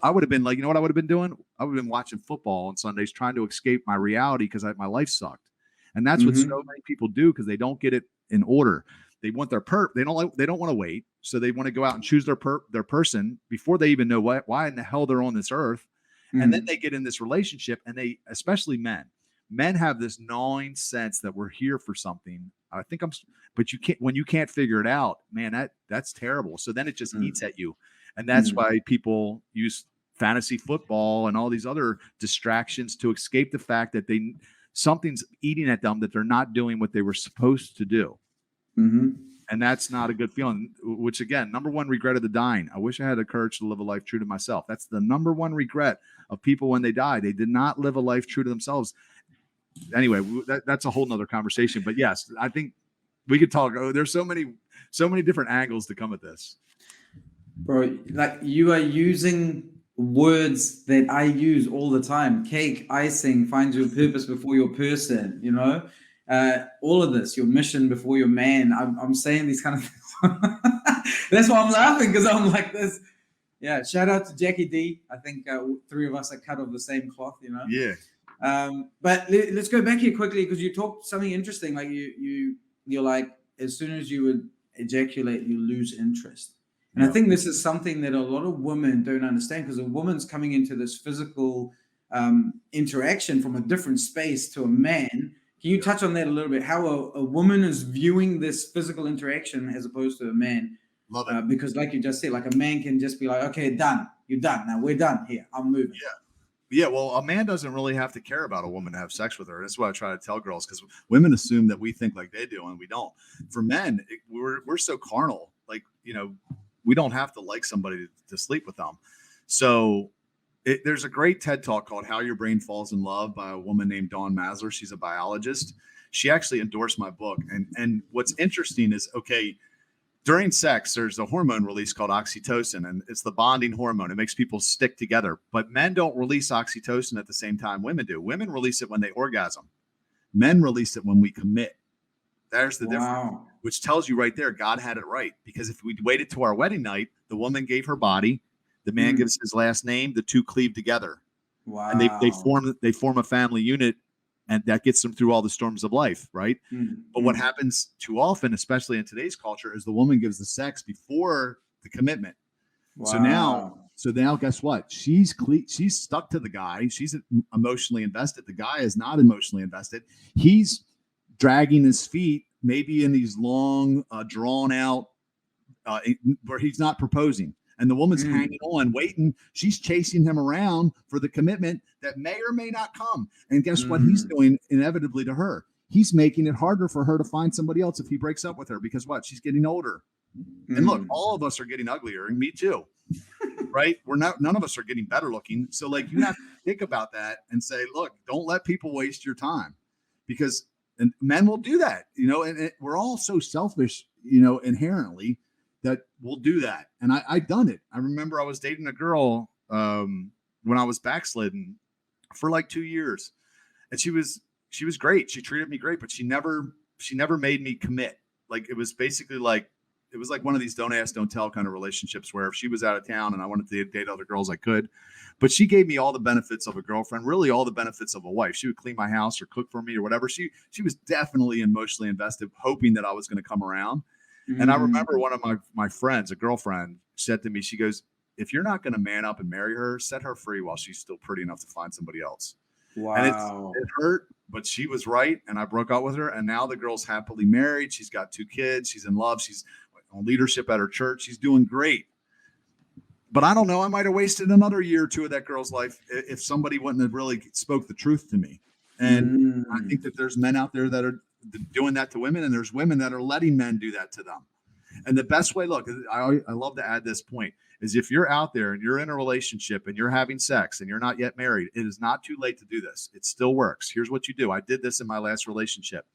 I would have been like, you know what I would have been doing? I would have been watching football on Sundays, trying to escape my reality because my life sucked. And that's what so many people do, because they don't get it in order. They want their they don't want to wait, so they want to go out and choose their person before they even know why in the hell they're on this earth. And then they get in this relationship, and especially men have this gnawing sense that we're here for something. But when you can't figure it out, man, that's terrible. So then it just eats at you. And that's why people use fantasy football and all these other distractions to escape the fact that something's eating at them, that they're not doing what they were supposed to do. And that's not a good feeling, which again, number one regret of the dying. I wish I had the courage to live a life true to myself. That's the number one regret of people when they die. They did not live a life true to themselves. Anyway, that's a whole nother conversation. But yes, I think we could talk. There's so many different angles to come at this. Bro, like, you are using words that I use all the time. Cake, icing, find your purpose before your person, all of this, your mission before your man. I'm saying these kind of things. That's why I'm laughing, because I'm like this. Yeah, shout out to Jackie D. I think three of us are cut of the same cloth, Yeah. But let's go back here quickly, because you talked something interesting. Like you're like, as soon as you would ejaculate, you lose interest. And I think this is something that a lot of women don't understand, because a woman's coming into this physical interaction from a different space to a man. Can you touch on that a little bit? How a woman is viewing this physical interaction as opposed to a man? Love it. Because like you just said, like a man can just be like, okay, done. You're done. Now we're done here. I'm moving. Yeah. Well, a man doesn't really have to care about a woman to have sex with her. That's what I try to tell girls, because women assume that we think like they do, and we don't. For men, we're so carnal. Like, we don't have to like somebody to sleep with them. So there's a great TED Talk called How Your Brain Falls in Love by a woman named Dawn Masler. She's a biologist. She actually endorsed my book. And what's interesting is, during sex, there's a hormone release called oxytocin, and it's the bonding hormone. It makes people stick together. But men don't release oxytocin at the same time women do. Women release it when they orgasm. Men release it when we commit. There's the difference, which tells you right there, God had it right. Because if we waited to our wedding night, the woman gave her body, the man gives his last name, the two cleave together. Wow. And they form a family unit and that gets them through all the storms of life, right? But what Mm. happens too often, especially in today's culture, is the woman gives the sex before the commitment. So now, Wow. guess what? She's stuck to the guy. She's emotionally invested. The guy is not emotionally invested. He's dragging his feet, maybe in these long, drawn out, where he's not proposing. And the woman's Mm. hanging on, waiting. She's chasing him around for the commitment that may or may not come. And guess what he's Mm. doing inevitably to her? He's making it harder for her to find somebody else if he breaks up with her, because what? She's getting older. And look, Mm. all of us are getting uglier, and me too. Right? None of us are getting better looking. So like, you have to think about that and say, look, don't let people waste your time, because and men will do that, and we're all so selfish, inherently, that we'll do that. And I've done it. I remember I was dating a girl when I was backsliding for like 2 years, and she was great. She treated me great, but she never made me commit. Like, it was basically like, it was like one of these don't ask, don't tell kind of relationships, where if she was out of town and I wanted to date other girls, I could. But she gave me all the benefits of a girlfriend, really all the benefits of a wife. She would clean my house or cook for me or whatever. She was definitely emotionally invested, hoping that I was going to come around. And I remember one of my friends, a girlfriend, said to me, she goes, if you're not going to man up and marry her, set her free while she's still pretty enough to find somebody else. Wow. And it hurt, but she was right. And I broke up with her. And now the girl's happily married. She's got 2 kids. She's in love. She's on leadership at her church. She's doing great. But I don't know. I might have wasted another year or 2 of that girl's life if somebody wouldn't have really spoke the truth to me. And I think that there's men out there that are doing that to women, and there's women that are letting men do that to them. And the best way, look, I love to add this point, is if you're out there and you're in a relationship and you're having sex and you're not yet married, it is not too late to do this. It still works. Here's what you do. I did this in my last relationship.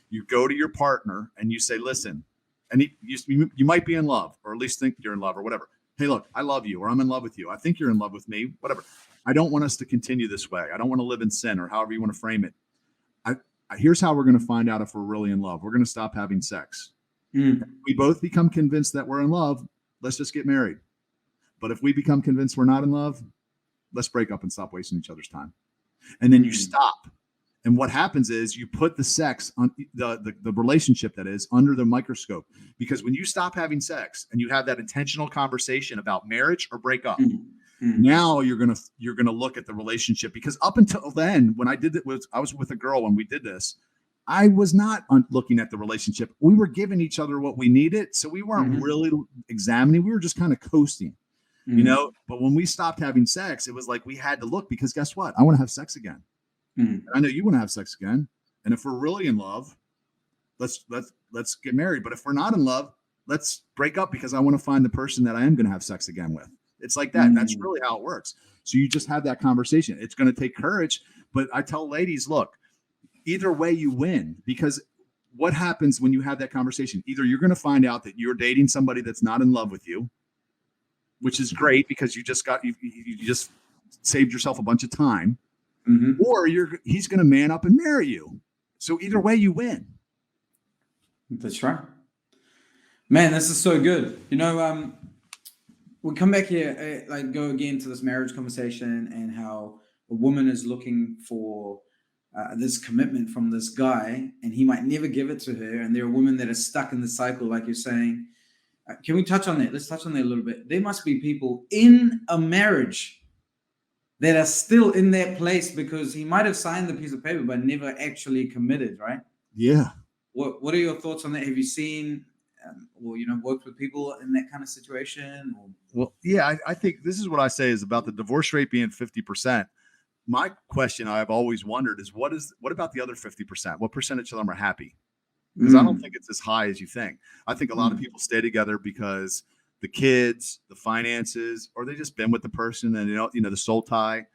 You go to your partner and you say, listen, and you might be in love, or at least think you're in love, or whatever. Hey, look, I love you, or I'm in love with you. I think you're in love with me, whatever. I don't want us to continue this way. I don't want to live in sin, or however you want to frame it. Here's how we're going to find out if we're really in love. We're going to stop having sex. If we both become convinced that we're in love, let's just get married. But if we become convinced we're not in love, let's break up and stop wasting each other's time. And then you stop. And what happens is you put the sex on the relationship, that is, under the microscope. Because when you stop having sex and you have that intentional conversation about marriage or break up, now you're gonna look at the relationship. Because up until then, when I did it, I was with a girl when we did this, I was not looking at the relationship. We were giving each other what we needed, so we weren't really examining. We were just kind of coasting, But when we stopped having sex, it was like we had to look, because guess what? I want to have sex again. And I know you want to have sex again. And if we're really in love, let's get married. But if we're not in love, let's break up, because I want to find the person that I am going to have sex again with. It's like that. That's really how it works. So you just have that conversation. It's going to take courage. But I tell ladies, look, either way you win, because what happens when you have that conversation? Either you're going to find out that you're dating somebody that's not in love with you, which is great, because you just saved yourself a bunch of time. Or he's going to man up and marry you. So either way you win. That's right. Man, this is so good. We come back here, go again to this marriage conversation, and how a woman is looking for this commitment from this guy, and he might never give it to her. And there are women that are stuck in the cycle, like you're saying. Can we touch on that? Let's touch on that a little bit. There must be people in a marriage that are still in that place, because he might have signed the piece of paper but never actually committed, right? Yeah. What are your thoughts on that? Have you seen worked with people in that kind of situation? Well, yeah, I think this is what I say is about the divorce rate being 50%. My question I've always wondered is what about the other 50%? What percentage of them are happy? Because I don't think it's as high as you think. I think a lot of people stay together because the kids, the finances, or they just been with the person and the soul tie.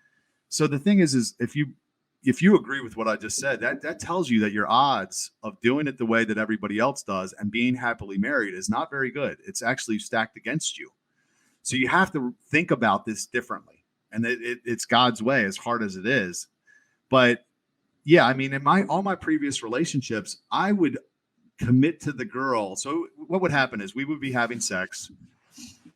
So the thing is if you agree with what I just said, that tells you that your odds of doing it the way that everybody else does and being happily married is not very good. It's actually stacked against you. So you have to think about this differently. And it's God's way, as hard as it is. But yeah, I mean, in all my previous relationships, I would commit to the girl. So what would happen is we would be having sex,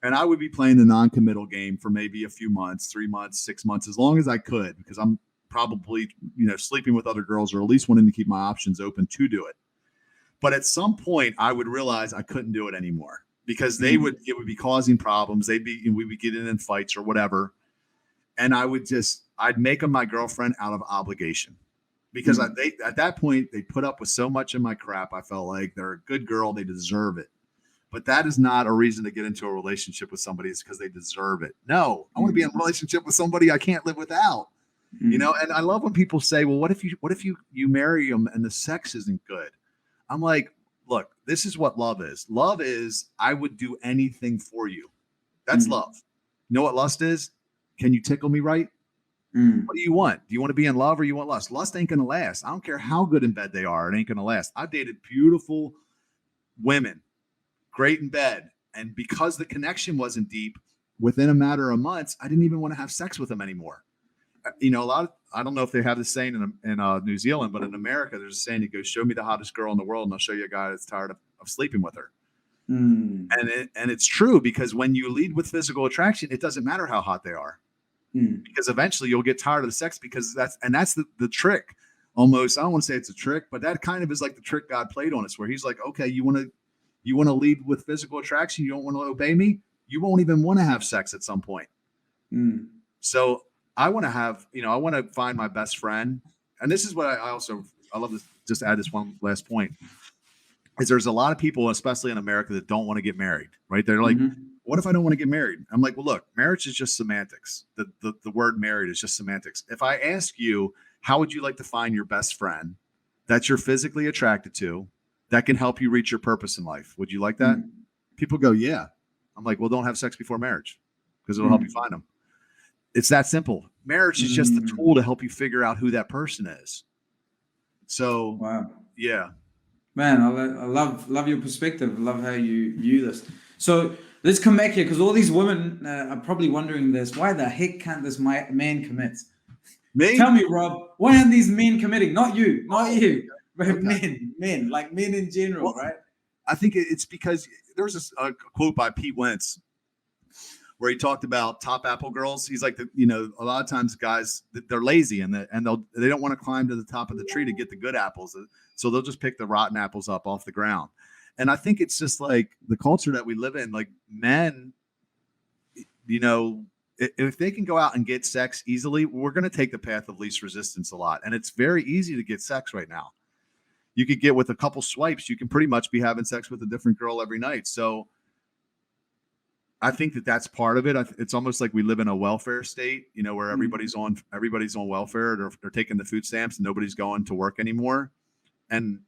and I would be playing the non-committal game for maybe a few months, 3 months, 6 months, as long as I could, because I'm probably, sleeping with other girls, or at least wanting to keep my options open to do it. But at some point I would realize I couldn't do it anymore, because it would be causing problems. We'd be getting in fights or whatever. And I'd make them my girlfriend out of obligation, because at that point they put up with so much of my crap. I felt like they're a good girl. They deserve it. But that is not a reason to get into a relationship with somebody. It's because they deserve it. No, I want to be in a relationship with somebody I can't live without. And I love when people say, well, what if you marry them and the sex isn't good? I'm like, look, this is what love is. Love is, I would do anything for you. That's love. You know what lust is? Can you tickle me right? What do you want? Do you want to be in love, or you want lust? Lust ain't going to last. I don't care how good in bed they are. It ain't going to last. I've dated beautiful women, great in bed. And because the connection wasn't deep, within a matter of months, I didn't even want to have sex with them anymore. A lot of, I don't know if they have this saying in New Zealand, but in America, there's a saying that goes, show me the hottest girl in the world and I'll show you a guy that's tired of sleeping with her. And it's true, because when you lead with physical attraction, it doesn't matter how hot they are, because eventually you'll get tired of the sex, because that's the trick. Almost, I don't want to say it's a trick, but that kind of is like the trick God played on us, where he's like, okay, you want to lead with physical attraction. You don't want to obey me. You won't even want to have sex at some point. So I want to have, I want to find my best friend. And this is what I love to just add this one last point, is there's a lot of people, especially in America, that don't want to get married, right? They're like, what if I don't want to get married? I'm like, well, look, marriage is just semantics. The word married is just semantics. If I ask you, how would you like to find your best friend that you're physically attracted to, that can help you reach your purpose in life? Would you like that? People go, yeah. I'm like, well, don't have sex before marriage, because it'll help you find them. It's that simple. Marriage is just the tool to help you figure out who that person is. So, wow. Yeah. Man, I love your perspective. I love how you view this. So let's come back here, because all these women are probably wondering this. Why the heck can't this man commit? Me? Tell me, Rob, why aren't these men committing? Not you, but men in general, right? I think it's because there was a quote by Pete Wentz where he talked about top apple girls. He's like, a lot of times guys, they're lazy and they don't want to climb to the top of the tree to get the good apples. So they'll just pick the rotten apples up off the ground. And I think it's just like the culture that we live in, like men, if they can go out and get sex easily, we're going to take the path of least resistance a lot. And it's very easy to get sex right now. You could get, with a couple swipes, you can pretty much be having sex with a different girl every night. So I think that's part of it. It's almost like we live in a welfare state, where everybody's on welfare. They're taking the food stamps and nobody's going to work anymore. And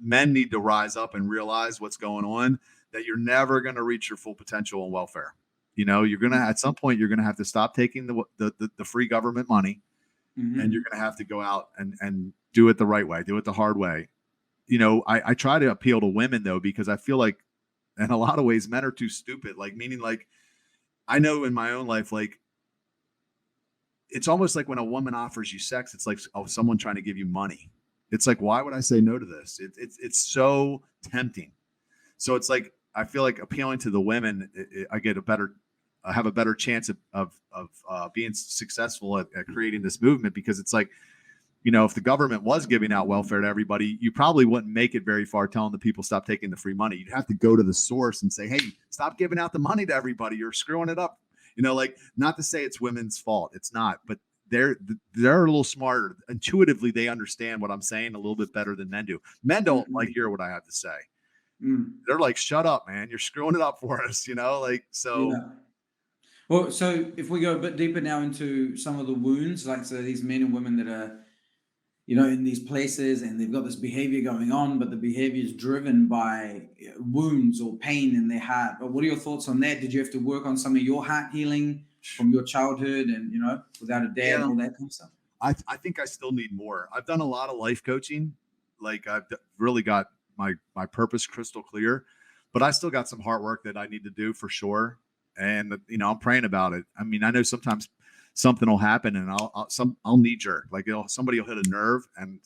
men need to rise up and realize what's going on, that you're never going to reach your full potential on welfare. You're going to, at some point, you're going to have to stop taking the free government money, and you're going to have to go out and do it the right way, do it the hard way. I try to appeal to women, though, because I feel like in a lot of ways, men are too stupid. Meaning I know in my own life, it's almost like when a woman offers you sex, it's like, oh, someone trying to give you money. It's like, why would I say no to this? It's so tempting. So it's like, I feel like appealing to the women, I have a better chance of being successful at creating this movement, because it's like, if the government was giving out welfare to everybody, you probably wouldn't make it very far telling the people stop taking the free money. You'd have to go to the source and say, hey, stop giving out the money to everybody. You're screwing it up. Not to say it's women's fault. It's not, but they're a little smarter. Intuitively, they understand what I'm saying a little bit better than men do. Men don't hear what I have to say. They're like, shut up, man. You're screwing it up for us, so. Yeah. Well, so if we go a bit deeper now into some of the wounds, so these men and women that are, in these places, and they've got this behavior going on, but the behavior is driven by wounds or pain in their heart. But what are your thoughts on that? Did you have to work on some of your heart healing from your childhood and, without a dad and all that kind of stuff? I think I still need more. I've done a lot of life coaching. I've really got my purpose crystal clear, but I still got some hard work that I need to do for sure. And, I'm praying about it. I mean, I know sometimes something will happen and I'll knee jerk, somebody will hit a nerve and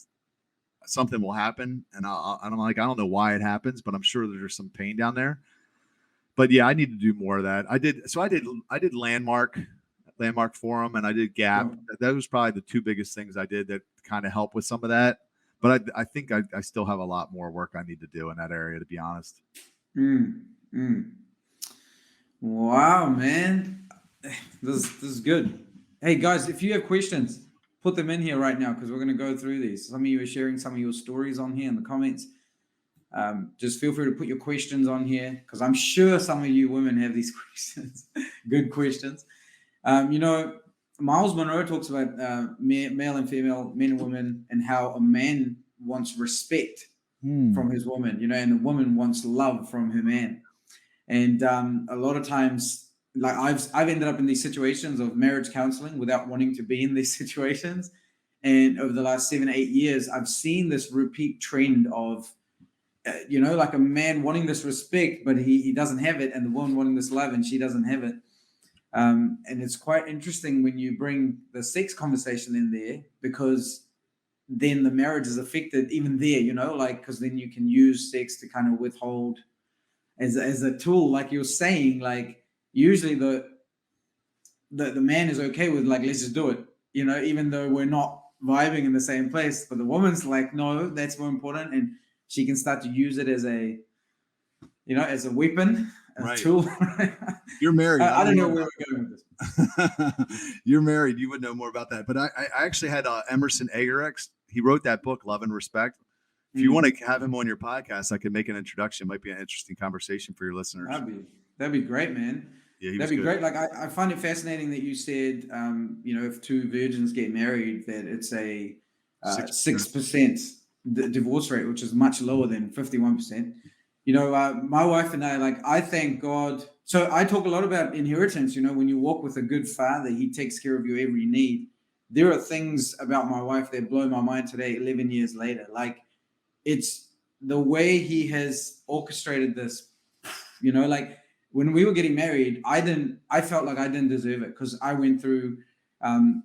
something will happen. And I'm like, I don't know why it happens, but I'm sure there's some pain down there. But yeah, I need to do more of that. I did Landmark Landmark Forum, and I did Gap. Sure. That was probably the two biggest things I did that kind of helped with some of that. But I think I still have a lot more work I need to do in that area, to be honest. Mm, mm. Wow, man. This is good. Hey, guys, if you have questions, put them in here right now because we're going to go through these. Some of you are sharing some of your stories on here in the comments. Just feel free to put your questions on here because I'm sure some of you women have these questions. Good questions. Miles Monroe talks about male and female, men and women, and how a man wants respect from his woman, and the woman wants love from her man. And a lot of times, like I've ended up in these situations of marriage counseling without wanting to be in these situations. And over the last 7-8 years, I've seen this repeat trend of, like a man wanting this respect, but he doesn't have it, and the woman wanting this love, and she doesn't have it. And it's quite interesting when you bring the sex conversation in there, because then the marriage is affected even there, because then you can use sex to kind of withhold as a tool, like you're saying. Like usually the man is okay with, like, let's just do it, even though we're not vibing in the same place. But the woman's like, no, that's more important, and she can start to use it as a weapon, a tool. You're married. I don't know where we're going with this. You're married. You would know more about that. But I actually had Emerson Eggerichs. He wrote that book, Love and Respect. If you want to have him on your podcast, I can make an introduction. It might be an interesting conversation for your listeners. That'd be great, man. Yeah, that'd be great. Like I find it fascinating that you said, if two virgins get married, that it's a 6% divorce rate, which is much lower than 51%. My wife and I thank God. So I talk a lot about inheritance. When you walk with a good father, he takes care of your every need. There are things about my wife that blow my mind today, 11 years later. Like, it's the way he has orchestrated this. Like when we were getting married, I felt like I didn't deserve it because I went through,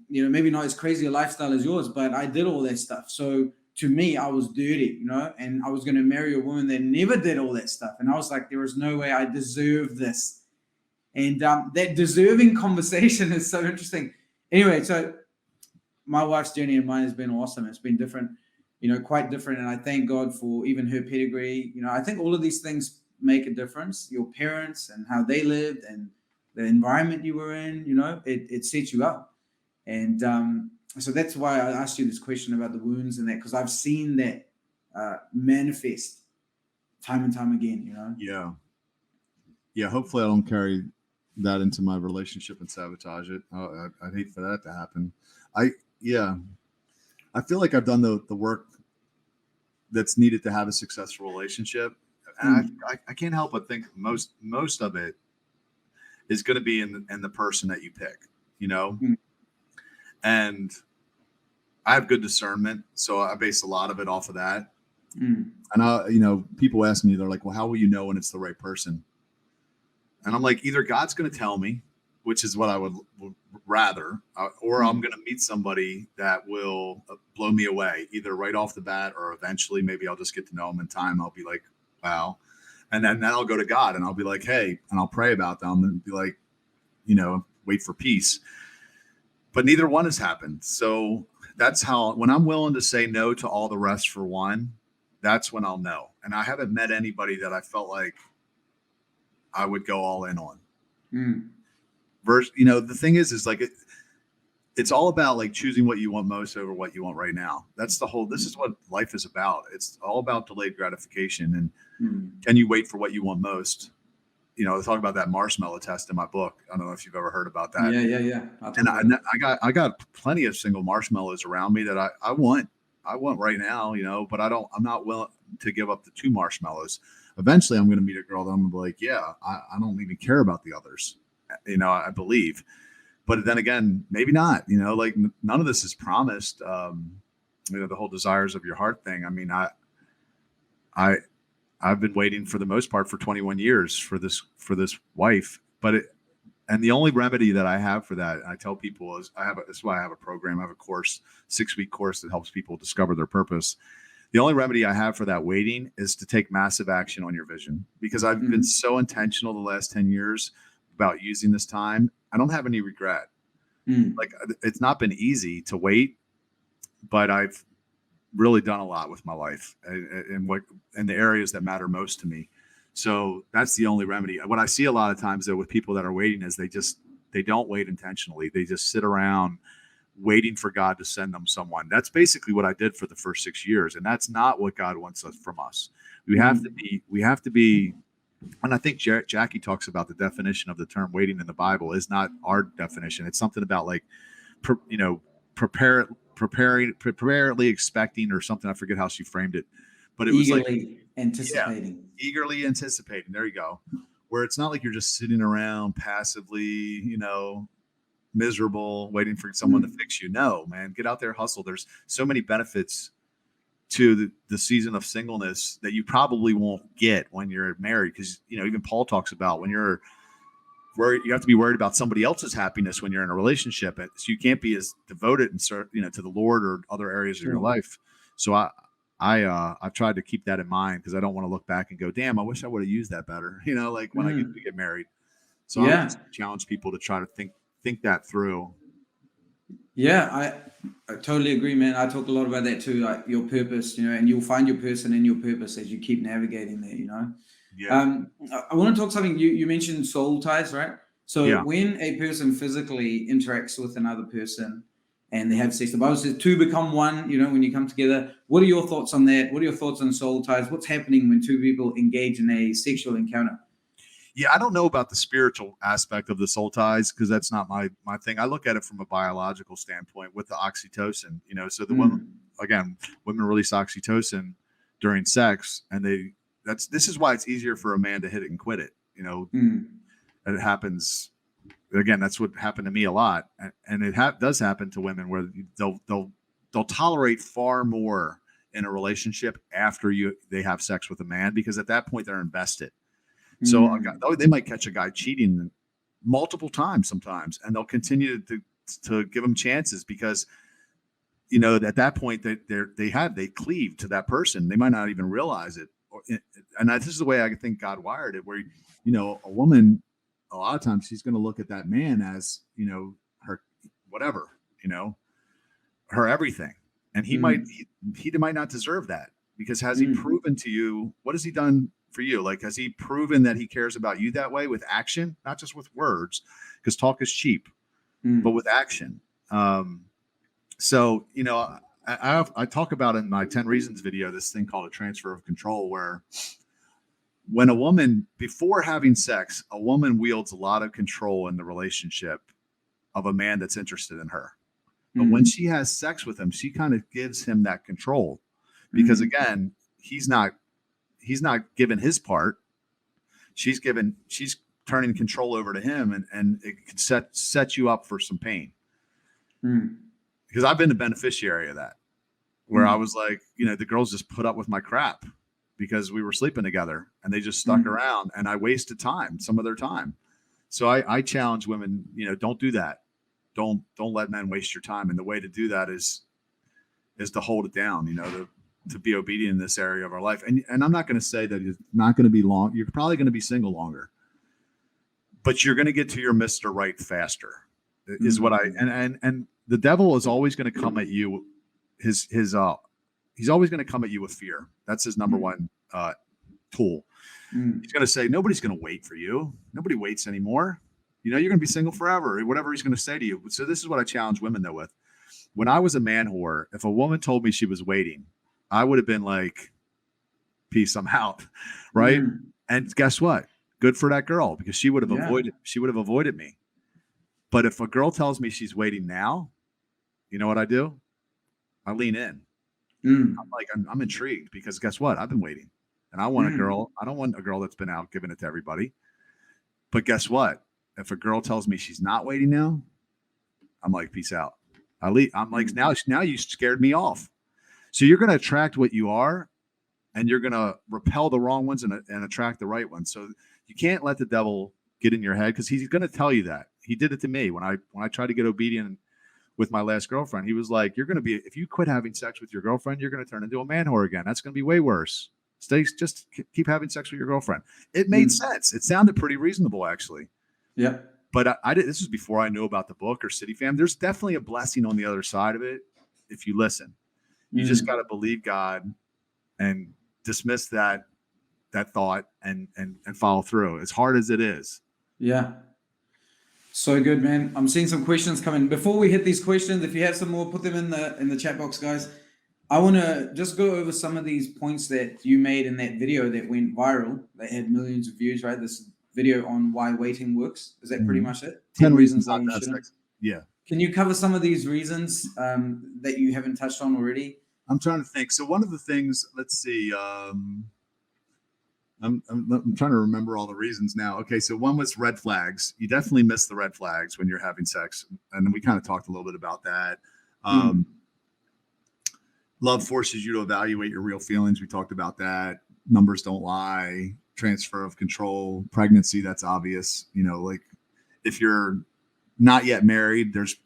maybe not as crazy a lifestyle as yours, but I did all that stuff. So to me, I was dirty, and I was going to marry a woman that never did all that stuff. And I was like, there is no way I deserve this. And that deserving conversation is so interesting. Anyway, so my wife's journey and mine has been awesome. It's been different, quite different. And I thank God for even her pedigree. I think all of these things make a difference. Your parents and how they lived and the environment you were in, it sets you up. And so that's why I asked you this question about the wounds and that, because I've seen that manifest time and time again, Yeah. Hopefully I don't carry that into my relationship and sabotage it. I'd hate for that to happen. I feel like I've done the work that's needed to have a successful relationship. And I can't help but think most of it is going to be in the person that you pick, and I have good discernment. So I base a lot of it off of that. And people ask me, they're like, well, how will you know when it's the right person? And I'm like, either God's going to tell me, which is what I would rather, or I'm going to meet somebody that will blow me away, either right off the bat or eventually. Maybe I'll just get to know them in time. I'll be like, wow. And then I'll go to God and I'll be like, hey, and I'll pray about them and be like, wait for peace. But neither one has happened. So that's how, when I'm willing to say no to all the rest for one, that's when I'll know. And I haven't met anybody that I felt like I would go all in on. The thing is like, it's all about like choosing what you want most over what you want right now. This is what life is about. It's all about delayed gratification. And can you wait for what you want most? I talk about that marshmallow test in my book. I don't know if you've ever heard about that. Yeah. And I got plenty of single marshmallows around me that I want right now, but I'm not willing to give up the 2 marshmallows. Eventually I'm going to meet a girl that I'm going to be like, yeah, I don't even care about the others. I believe, but then again, maybe not, like none of this is promised. The whole desires of your heart thing. I mean, I've been waiting for the most part for 21 years for this wife, and the only remedy that I have for that, I tell people, is that's why I have a program. I have a course, 6-week course that helps people discover their purpose. The only remedy I have for that waiting is to take massive action on your vision, because I've been so intentional the last 10 years about using this time. I don't have any regret. Like, it's not been easy to wait, but I've really done a lot with my life and the areas that matter most to me. So that's the only remedy. What I see a lot of times though with people that are waiting is they don't wait intentionally. They just sit around waiting for God to send them someone. That's basically what I did for the first 6 years. And that's not what God wants us from us. We have to be, and I think Jackie talks about the definition of the term waiting in the Bible is not our definition. It's something about like, preparedly expecting or something. I forget how she framed it, but it was like anticipating. Yeah, eagerly anticipating. There you go. Where it's not like you're just sitting around passively, miserable, waiting for someone to fix you. No, man, get out there, hustle. There's so many benefits to the season of singleness that you probably won't get when you're married. Because, even Paul talks about when you're worried, you have to be worried about somebody else's happiness when you're in a relationship. So you can't be as devoted and to the Lord or other areas of your life. So I've tried to keep that in mind because I don't want to look back and go, damn, I wish I would have used that better. Like when I get married. So I just challenge people to try to think that through. Yeah, I totally agree, man. I talk a lot about that too, like your purpose, and you'll find your person in your purpose as you keep navigating there, Yeah. I want to talk something. You mentioned soul ties, right? So when a person physically interacts with another person and they have sex, the Bible says two become one, when you come together. What are your thoughts on that? What are your thoughts on soul ties? What's happening when two people engage in a sexual encounter? Yeah, I don't know about the spiritual aspect of the soul ties because that's not my thing. I look at it from a biological standpoint with the oxytocin, so the women release oxytocin during sex, and this is why it's easier for a man to hit it and quit it, and it happens again. That's what happened to me a lot. And it does happen to women where they'll tolerate far more in a relationship after they have sex with a man, because at that point they're invested. So they might catch a guy cheating multiple times sometimes, and they'll continue to give him chances because, at that point they cleave to that person. They might not even realize it. And this is the way I think God wired it, where, a woman, a lot of times she's going to look at that man as, her, whatever, her everything. And he might not deserve that, because has he proven to you, what has he done for you? Like, has he proven that he cares about you that way with action, not just with words, because talk is cheap, but with action. So, I talk about in my 10 reasons video, this thing called a transfer of control, where when a woman, before having sex, a woman wields a lot of control in the relationship of a man that's interested in her. But when she has sex with him, she kind of gives him that control, because again, he's not given his part. She's turning control over to him, and it could set you up for some pain. Because I've been the beneficiary of that, where I was like, the girls just put up with my crap because we were sleeping together, and they just stuck around, and I wasted some of their time. So I challenge women, don't do that. Don't let men waste your time. And the way to do that is to hold it down, to be obedient in this area of our life. And I'm not going to say that it's not going to be long. You're probably going to be single longer, but you're going to get to your Mr. Right faster is what and the devil is always going to come at you. He's always going to come at you with fear. That's his number one tool. He's going to say, nobody's going to wait for you. Nobody waits anymore. You're going to be single forever, whatever he's going to say to you. So this is what I challenge women though with. When I was a man whore, if a woman told me she was waiting, I would have been like, peace, I'm out. Right. And guess what? Good for that girl, because she would have avoided me. But if a girl tells me she's waiting now, you know what I do? I lean in. I'm like, I'm intrigued, because guess what? I've been waiting, and I want a girl. I don't want a girl that's been out giving it to everybody. But guess what? If a girl tells me she's not waiting now, I'm like, peace out. I'm like, now you scared me off. So you're going to attract what you are, and you're going to repel the wrong ones and attract the right ones. So you can't let the devil get in your head, because he's going to tell you that. He did it to me when I tried to get obedient with my last girlfriend. He was like, if you quit having sex with your girlfriend, you're going to turn into a man whore again. That's going to be way worse. Just keep having sex with your girlfriend. It made sense. It sounded pretty reasonable, actually. Yeah. But I did. This was before I knew about the book or CityFam. There's definitely a blessing on the other side of it if you listen. You just got to believe God and dismiss that thought and follow through, as hard as it is. Yeah. So good, man. I'm seeing some questions coming. Before we hit these questions, if you have some more, put them in the chat box, guys. I want to just go over some of these points that you made in that video that went viral. That had millions of views, right? This video on why waiting works. Is that pretty much it? 10 reasons why not you to have shouldn't. sex. Yeah. Can you cover some of these reasons that you haven't touched on already? I'm trying to think. So one of the things, let's see. I'm trying to remember all the reasons now. Okay, so one was red flags. You definitely miss the red flags when you're having sex, and we kind of talked a little bit about that. Love forces you to evaluate your real feelings. We talked about that. Numbers don't lie. Transfer of control. Pregnancy, that's obvious. Like if you're not yet married, there's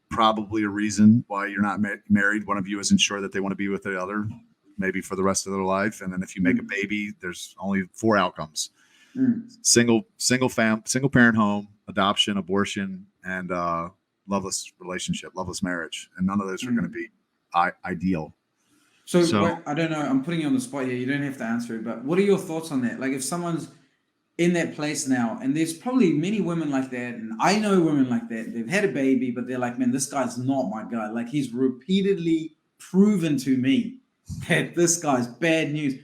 probably a reason why you're not married. One of you isn't sure that they want to be with the other, maybe for the rest of their life. And then if you make a baby, there's only 4 outcomes: single parent home, adoption, abortion, and loveless relationship, loveless marriage. And none of those are going to be ideal. So I don't know. I'm putting you on the spot here. You don't have to answer it, but what are your thoughts on that? Like if someone's in that place now, and there's probably many women like that, and I know women like that. They've had a baby, but they're like, man, this guy's not my guy. Like he's repeatedly proven to me that this guy's bad news.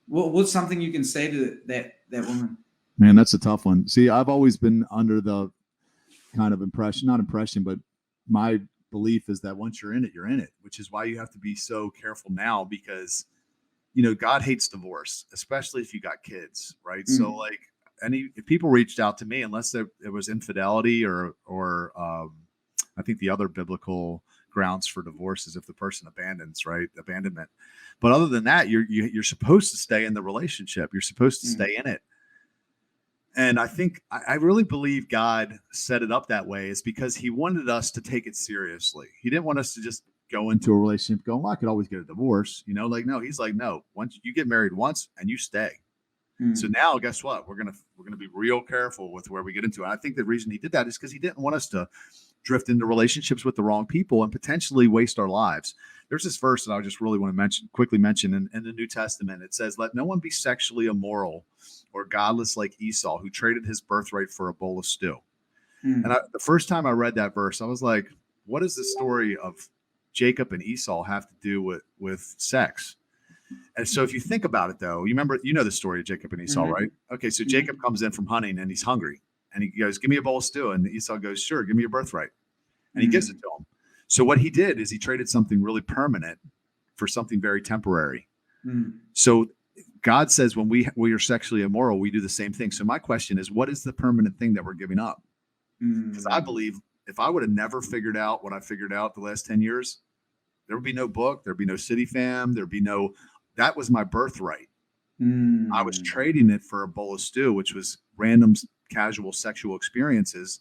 What's something you can say to that woman? Man, that's a tough one. See, I've always been under the kind of but my belief is that once you're in it, you're in it, which is why you have to be so careful now, because God hates divorce, especially if you got kids, right? So like if people reached out to me, unless there was infidelity or I think the other biblical grounds for divorce is if the person abandons, right? Abandonment. But other than that, you're supposed to stay in the relationship. You're supposed to stay in it. And I think I really believe God set it up that way is because he wanted us to take it seriously. He didn't want us to just go into a relationship going, well, I could always get a divorce, no, he's like, no, once you get married once and you stay. So now guess what? We're going to be real careful with where we get into it. I think the reason he did that is because he didn't want us to drift into relationships with the wrong people and potentially waste our lives. There's this verse that I just really want to quickly mention in the New Testament. It says, let no one be sexually immoral or godless like Esau, who traded his birthright for a bowl of stew. And the first time I read that verse, I was like, what does the story of Jacob and Esau have to do with sex? And so if you think about it, though, you know the story of Jacob and Esau, right? Okay, so Jacob comes in from hunting and he's hungry. And he goes, give me a bowl of stew. And Esau goes, sure, give me your birthright. And he gives it to him. So what he did is he traded something really permanent for something very temporary. So God says when we are sexually immoral, we do the same thing. So my question is, what is the permanent thing that we're giving up? Because I believe if I would have never figured out what I figured out the last 10 years, there would be no book. There'd be no CityFam. That was my birthright. I was trading it for a bowl of stew, which was random casual sexual experiences.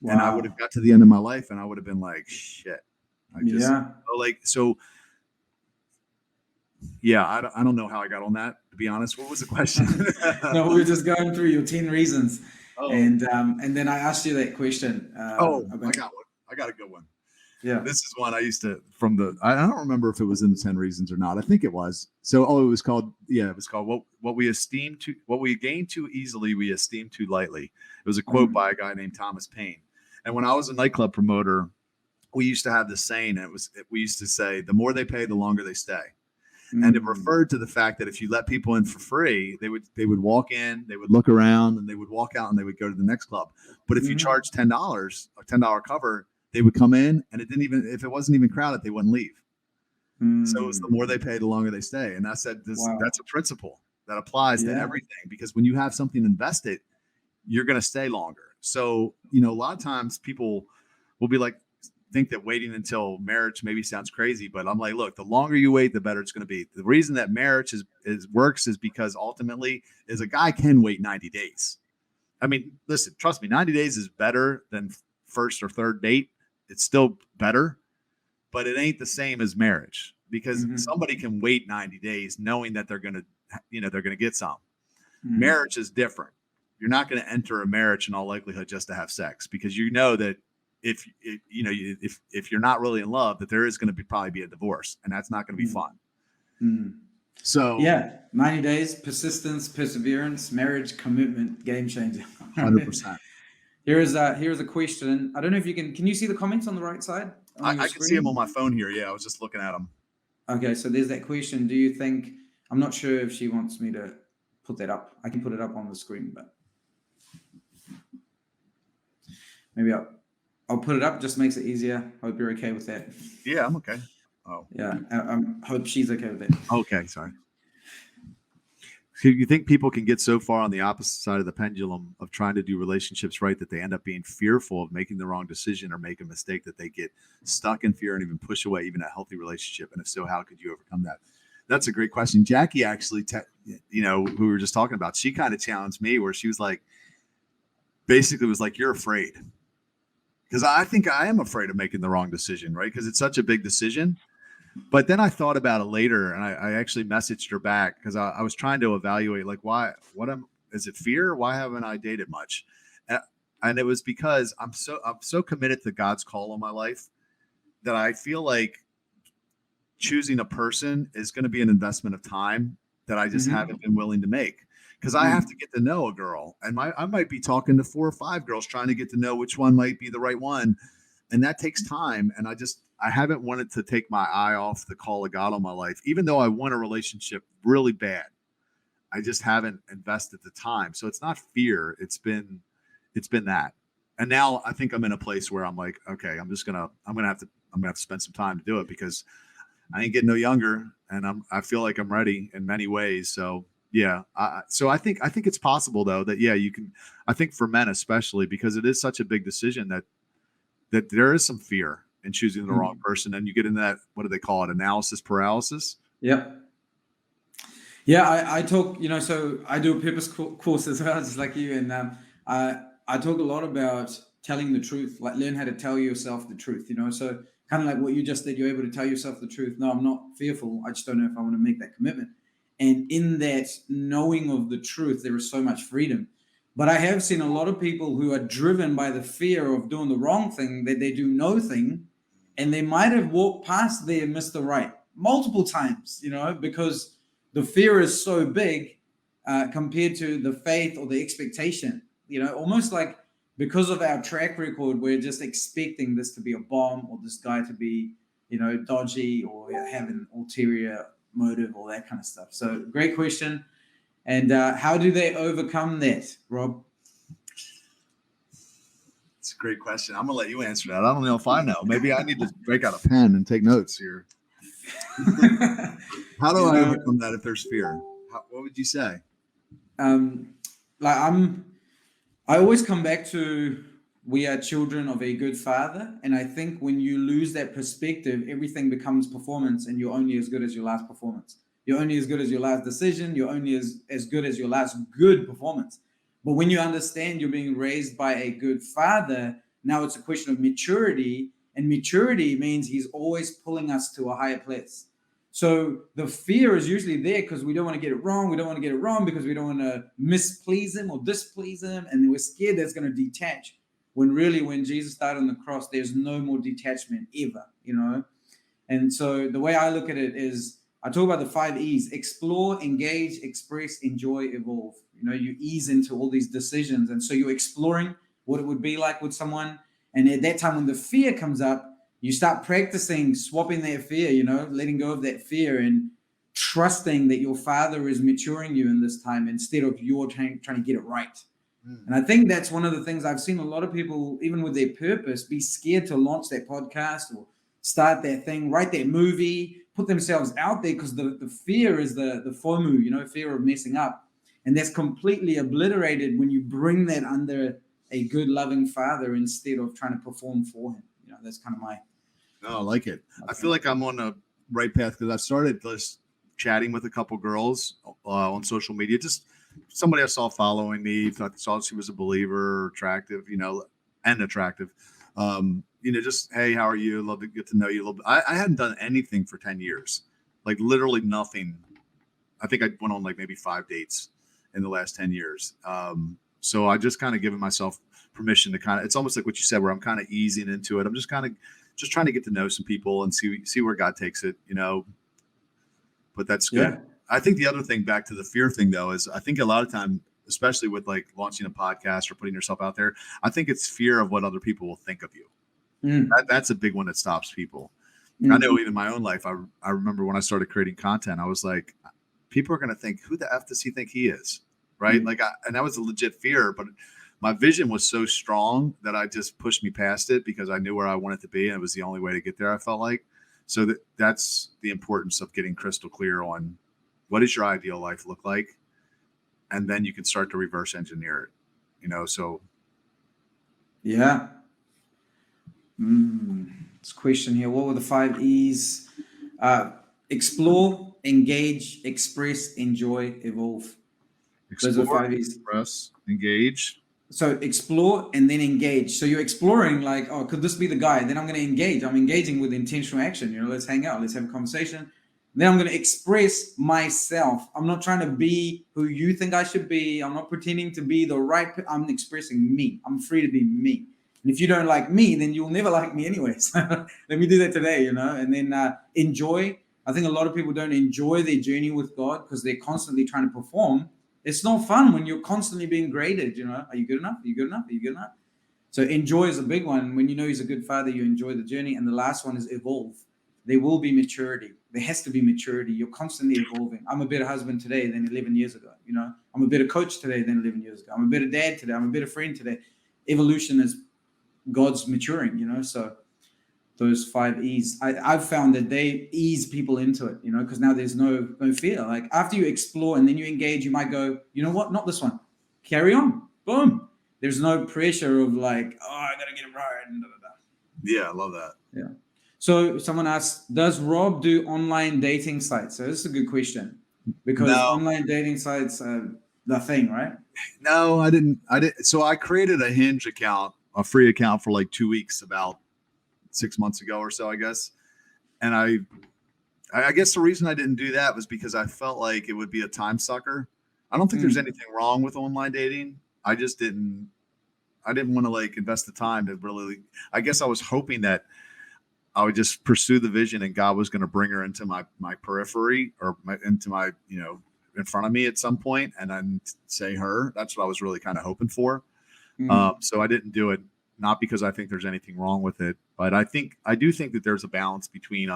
Wow. And I would have got to the end of my life and I would have been like, shit. I don't know how I got on that, to be honest. What was the question? No, we were just going through your 10 reasons. And then I asked you that question. I got one. I got a good one. Yeah. This is one I used to I don't remember if it was in the 10 reasons or not. I think it was. So it was called what we gain too easily, we esteem too lightly. It was a quote by a guy named Thomas Paine. And when I was a nightclub promoter, we used to have this saying, and we used to say, the more they pay, the longer they stay. And it referred to the fact that if you let people in for free, they would walk in, they would look around, and they would walk out, and they would go to the next club. But if you charge $10, a $10 cover, they would come in, and if it wasn't even crowded, they wouldn't leave. So it was the more they pay, the longer they stay. And I said, that's a principle that applies to everything, because when you have something invested, you're going to stay longer. So, a lot of times people will be like, think that waiting until marriage maybe sounds crazy, but I'm like, look, the longer you wait, the better it's going to be. The reason that marriage works is because ultimately is a guy can wait 90 days. I mean, listen, trust me, 90 days is better than first or third date. It's still better, but it ain't the same as marriage, because somebody can wait 90 days knowing that they're going to get some. Marriage is different. you're not going to enter a marriage in all likelihood just to have sex, because you know that if you're not really in love, that there is going to probably be a divorce, and that's not going to be fun. So yeah, 90 days, persistence, perseverance, marriage, commitment, game changer. 100%. Here's a question. I don't know if you can you see the comments on the right side? I can see them on my phone here. Yeah, I was just looking at them. Okay, so there's that question. Do you think, I'm not sure if she wants me to put that up. I can put it up on the screen, but maybe I'll put it up. Just makes it easier. Hope you're okay with that. Yeah, I'm okay. Oh, yeah. I hope she's okay with that. Okay, sorry. So you think people can get so far on the opposite side of the pendulum of trying to do relationships right that they end up being fearful of making the wrong decision or make a mistake, that they get stuck in fear and even push away even a healthy relationship? And if so, how could you overcome that? That's a great question. Jackie actually, who we were just talking about, she kind of challenged me where she was like, basically was like, you're afraid. Because I think I am afraid of making the wrong decision, right? Because it's such a big decision. But then I thought about it later, and I actually messaged her back because I was trying to evaluate, like, is it fear? Why haven't I dated much? And it was because I'm so committed to God's call on my life that I feel like choosing a person is going to be an investment of time that I just haven't been willing to make, because I have to get to know a girl, and I might be talking to 4 or 5 girls trying to get to know which one might be the right one. And that takes time. And I haven't wanted to take my eye off the call of God on my life, even though I want a relationship really bad. I just haven't invested the time. So it's not fear. It's been that. And now I think I'm in a place where I'm like, okay, I'm gonna have to spend some time to do it, because I ain't getting no younger, and I feel like I'm ready in many ways. So yeah. So I think it's possible though that, yeah, you can. I think for men especially, because it is such a big decision, that there is some fear in choosing the wrong person, and you get into that, what do they call it, analysis paralysis? Yep. Yeah, I talk, so I do a purpose course as well, just like you, and I talk a lot about telling the truth, like learn how to tell yourself the truth, so kind of like what you just did, you're able to tell yourself the truth. No, I'm not fearful. I just don't know if I want to make that commitment. And in that knowing of the truth, there is so much freedom. But I have seen a lot of people who are driven by the fear of doing the wrong thing, that they do no thing, and they might have walked past there and missed the right multiple times, because the fear is so big compared to the faith or the expectation, almost like because of our track record, we're just expecting this to be a bomb, or this guy to be, dodgy, or have an ulterior motive, all that kind of stuff. So great question. And how do they overcome that, Rob? It's a great question. I'm going to let you answer that. I don't know if I know. Maybe I need to break out a pen and take notes here. How do I overcome that if there's fear? What would you say? I always come back to, we are children of a good father. And I think when you lose that perspective, everything becomes performance, and you're only as good as your last performance. You're only as good as your last decision. You're only as good as your last good performance. But when you understand you're being raised by a good father, now it's a question of maturity. And maturity means he's always pulling us to a higher place. So the fear is usually there because we don't want to get it wrong. We don't want to get it wrong because we don't want to misplease him or displease him. And we're scared that's going to detach. When really, when Jesus died on the cross, there's no more detachment ever, And so the way I look at it is, I talk about the 5 E's: explore, engage, express, enjoy, evolve. You ease into all these decisions. And so you're exploring what it would be like with someone. And at that time, when the fear comes up, you start practicing swapping that fear, letting go of that fear and trusting that your father is maturing you in this time instead of you're trying to get it right. And I think that's one of the things I've seen a lot of people, even with their purpose, be scared to launch that podcast or start that thing, write that movie, put themselves out there, because the fear is the FOMO, fear of messing up. And that's completely obliterated when you bring that under a good, loving father instead of trying to perform for him. That's kind of my... No, I like it. I feel like I'm on the right path, because I've started just chatting with a couple girls on social media. Just somebody I saw following me, saw she was a believer, attractive, and attractive. Just, hey, how are you? Love to get to know you a little bit. I hadn't done anything for 10 years, like literally nothing. I think I went on like maybe 5 dates in the last 10 years. So I just kind of given myself permission to it's almost like what you said, where I'm kind of easing into it. I'm just trying to get to know some people and see where God takes it, but that's good. Yeah. I think the other thing, back to the fear thing though, is I think a lot of time, especially with like launching a podcast or putting yourself out there, I think it's fear of what other people will think of you. That's a big one that stops people. I know even in my own life, I remember when I started creating content, I was like, people are going to think, who the F does he think he is? Right. And that was a legit fear, but my vision was so strong that I just pushed me past it because I knew where I wanted to be. And it was the only way to get there, I felt like. So that's the importance of getting crystal clear on what does your ideal life look like? And then you can start to reverse engineer it, so. Yeah. This question here. What were the 5 E's? Explore, engage, express, enjoy, evolve. Explore, those are 5 E's. Express, engage. So explore and then engage. So you're exploring like, oh, could this be the guy? Then I'm going to engage. I'm engaging with intentional action. Let's hang out. Let's have a conversation. Then I'm going to express myself. I'm not trying to be who you think I should be. I'm not pretending to be the right. I'm expressing me. I'm free to be me. And if you don't like me, then you'll never like me anyways. Let me do that today, And then enjoy. I think a lot of people don't enjoy their journey with God because they're constantly trying to perform. It's not fun when you're constantly being graded, Are you good enough? Are you good enough? Are you good enough? So enjoy is a big one. When you know he's a good father, you enjoy the journey. And the last one is evolve. There will be maturity. There has to be maturity. You're constantly evolving. I'm a better husband today than 11 years ago. I'm a better coach today than 11 years ago. I'm a better dad today. I'm a better friend today. Evolution is God's maturing, So those 5 E's, I've found that they ease people into it, because now there's no fear. Like after you explore and then you engage, you might go, you know what? Not this one. Carry on. Boom. There's no pressure of like, oh, I got to get it right. And Yeah, I love that. Yeah. So someone asked, does Rob do online dating sites? So this is a good question because online dating sites are the thing, right? No, I didn't. So I created a Hinge account, a free account for like 2 weeks about 6 months ago or so, I guess. And I guess the reason I didn't do that was because I felt like it would be a time sucker. I don't think there's anything wrong with online dating. I didn't want to like invest the time to really, I guess I was hoping that I would just pursue the vision and God was going to bring her into my periphery or into my, in front of me at some point and then say her. That's what I was really kind of hoping for. So I didn't do it, not because I think there's anything wrong with it, but I do think that there's a balance between,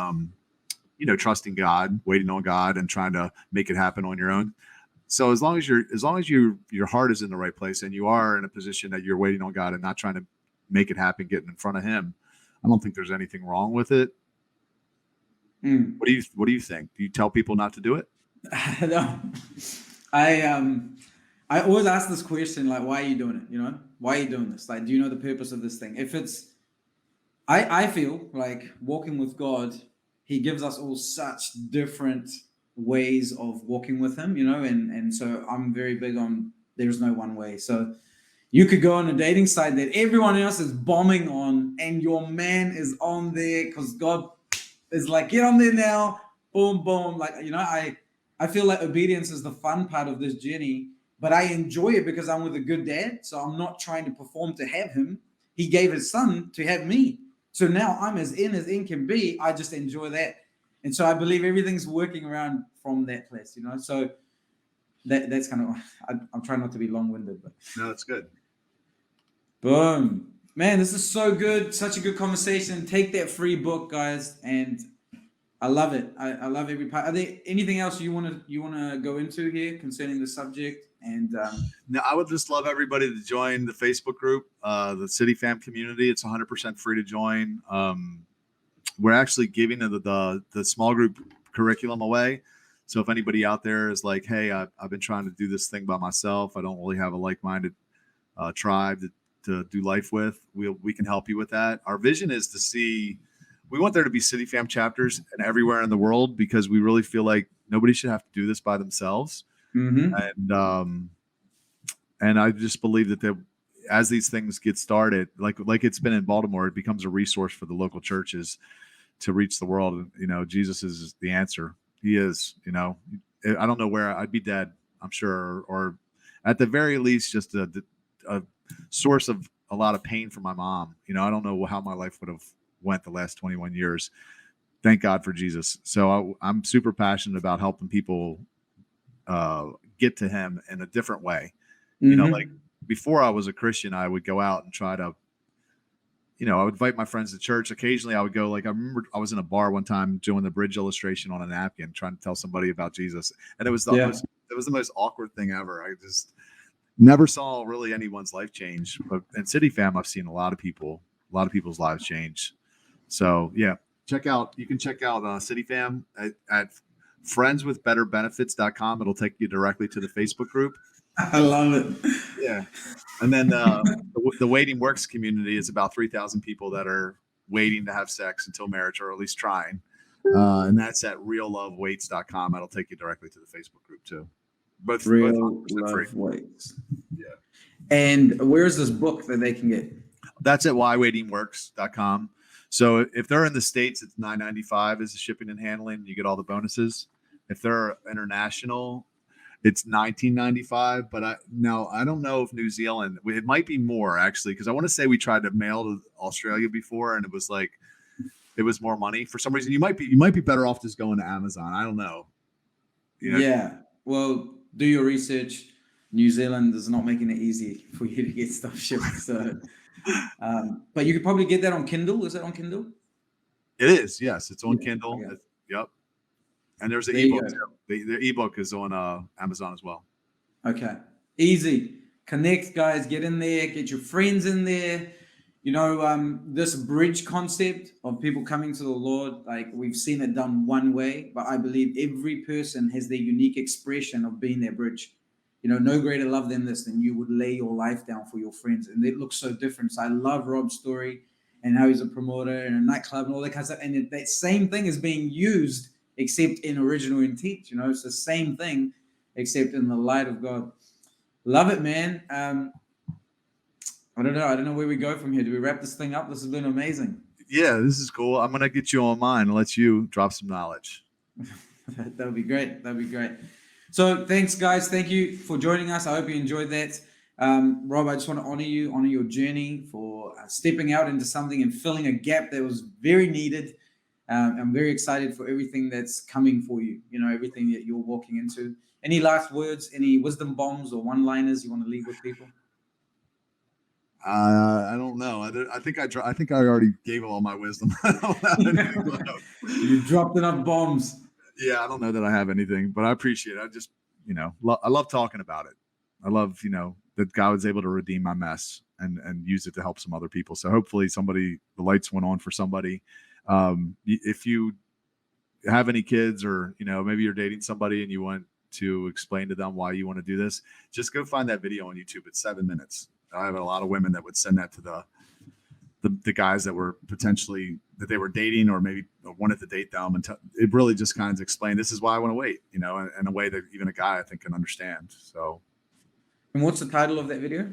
trusting God, waiting on God and trying to make it happen on your own. So as long as your heart is in the right place and you are in a position that you're waiting on God and not trying to make it happen, getting in front of him, I don't think there's anything wrong with it. What do you think? Do you tell people not to do it? No. I always ask this question, like, why are you doing it? Why are you doing this? Like, do you know the purpose of this thing? If it's, I feel like walking with God, he gives us all such different ways of walking with him, and so I'm very big on there's no one way. So you could go on a dating site that everyone else is bombing on and your man is on there because God is like, get on there now, boom, boom. Like, I feel like obedience is the fun part of this journey, but I enjoy it because I'm with a good dad. So I'm not trying to perform to have him. He gave his son to have me. So now I'm as in can be. I just enjoy that. And so I believe everything's working around from that place, So that's kind of, I'm trying not to be long-winded, but no, that's good. Boom. Man, this is so good. Such a good conversation. Take that free book, guys. And I love it. I love every part. Are there anything else you want to go into here concerning the subject? And no, I would just love everybody to join the Facebook group, the CityFam community. It's 100% free to join. We're actually giving the small group curriculum away. So if anybody out there is like, hey, I've been trying to do this thing by myself. I don't really have a like-minded tribe to do life with. We can help you with that. Our vision is we want there to be CityFam chapters and everywhere in the world because we really feel like nobody should have to do this by themselves. And I just believe that as these things get started, like it's been in Baltimore, it becomes a resource for the local churches to reach the world. Jesus is the answer. He is, I don't know where I'd be dead, I'm sure, or at the very least, just a source of a lot of pain for my mom. You know, I don't know how my life would have went the last 21 years. Thank God for Jesus. So I'm super passionate about helping people get to him in a different way. You know, like before I was a Christian, I would go out and try to, you know, I would invite my friends to church. Occasionally I would go, like, I remember I was in a bar one time doing the bridge illustration on a napkin, trying to tell somebody about Jesus. And it was the most awkward thing ever. I just never saw really anyone's life change. But in CityFam, I've seen a lot of people's lives change. So yeah, you can check out CityFam at friendswithbetterbenefits.com. It'll take you directly to the Facebook group. I love it. Yeah. And then the Waiting Works community is about 3,000 people that are waiting to have sex until marriage, or at least trying. And that's at reallovewaits.com. That'll take you directly to the Facebook group too. Both Real Love Waits. Yeah. And where's this book that they can get? That's at whywaitingworks.com. So if they're in the States, it's $9.95 as the shipping and handling. You get all the bonuses. If they're international, it's $19.95. But I don't know if New Zealand, it might be more actually, because I want to say we tried to mail to Australia before, and it was more money for some reason. You might be better off just going to Amazon. I don't know. You know? Yeah. Well, do your research. New Zealand is not making it easy for you to get stuff shipped. So, but you could probably get that on Kindle. Is that on Kindle? It is. Yes, it's on Kindle. Okay. Yep. And there's an ebook. The ebook is on Amazon as well. Okay. Easy. Connect, guys. Get in there. Get your friends in there. You know, this bridge concept of people coming to the Lord, like we've seen it done one way, but I believe every person has their unique expression of being their bridge. You know, no greater love than this, than you would lay your life down for your friends. And it looks so different. So I love Rob's story and how he's a promoter and a nightclub and all that kind of stuff. And that same thing is being used, except in original intent. You know, it's the same thing, except in the light of God. Love it, man. I don't know where we go from here. Do we wrap this thing up? This has been amazing. Yeah, this is cool. I'm going to get you on mine and let you drop some knowledge. That would be great. That would be great. So thanks, guys. Thank you for joining us. I hope you enjoyed that. Rob, I just want to honor your journey for stepping out into something and filling a gap that was very needed. I'm very excited for everything that's coming for you, you know, everything that you're walking into. Any last words, any wisdom bombs or one-liners you want to leave with people? I don't know. I think I already gave all my wisdom. You dropped enough bombs. Yeah, I don't know that I have anything, but I appreciate it. I just, you know, I love talking about it. I love, you know, that God was able to redeem my mess and use it to help some other people. So hopefully the lights went on for somebody. If you have any kids, or, you know, maybe you're dating somebody and you want to explain to them why you want to do this, just go find that video on YouTube. It's 7 minutes. I have a lot of women that would send that to the guys that were potentially that they were dating or maybe wanted to date them, and it really just kind of explained, this is why I want to wait, you know, in a way that even a guy I think can understand. So, and what's the title of that video?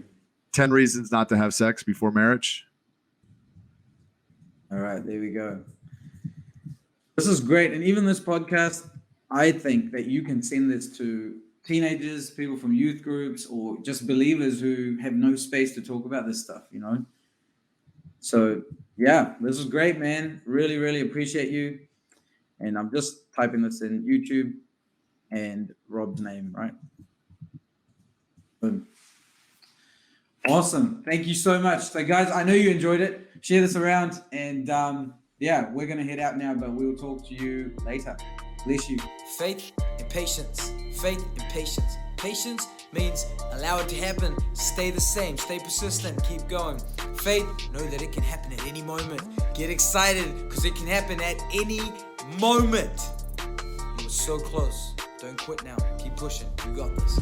10 reasons not to have sex before marriage. All right, there we go. This is great. And even this podcast, I think that you can send this to teenagers, people from youth groups, or just believers who have no space to talk about this stuff, you know? So yeah, this is great, man. Really, really appreciate you. And I'm just typing this in YouTube and Rob's name, right? Boom. Awesome. Thank you so much. So guys, I know you enjoyed it. Share this around, and yeah, we're going to head out now, but we'll talk to you later. Bless you. Faith and patience. Faith and patience. Patience means allow it to happen. Stay the same. Stay persistent. Keep going. Faith, know that it can happen at any moment. Get excited because it can happen at any moment. You were so close. Don't quit now. Keep pushing. You got this.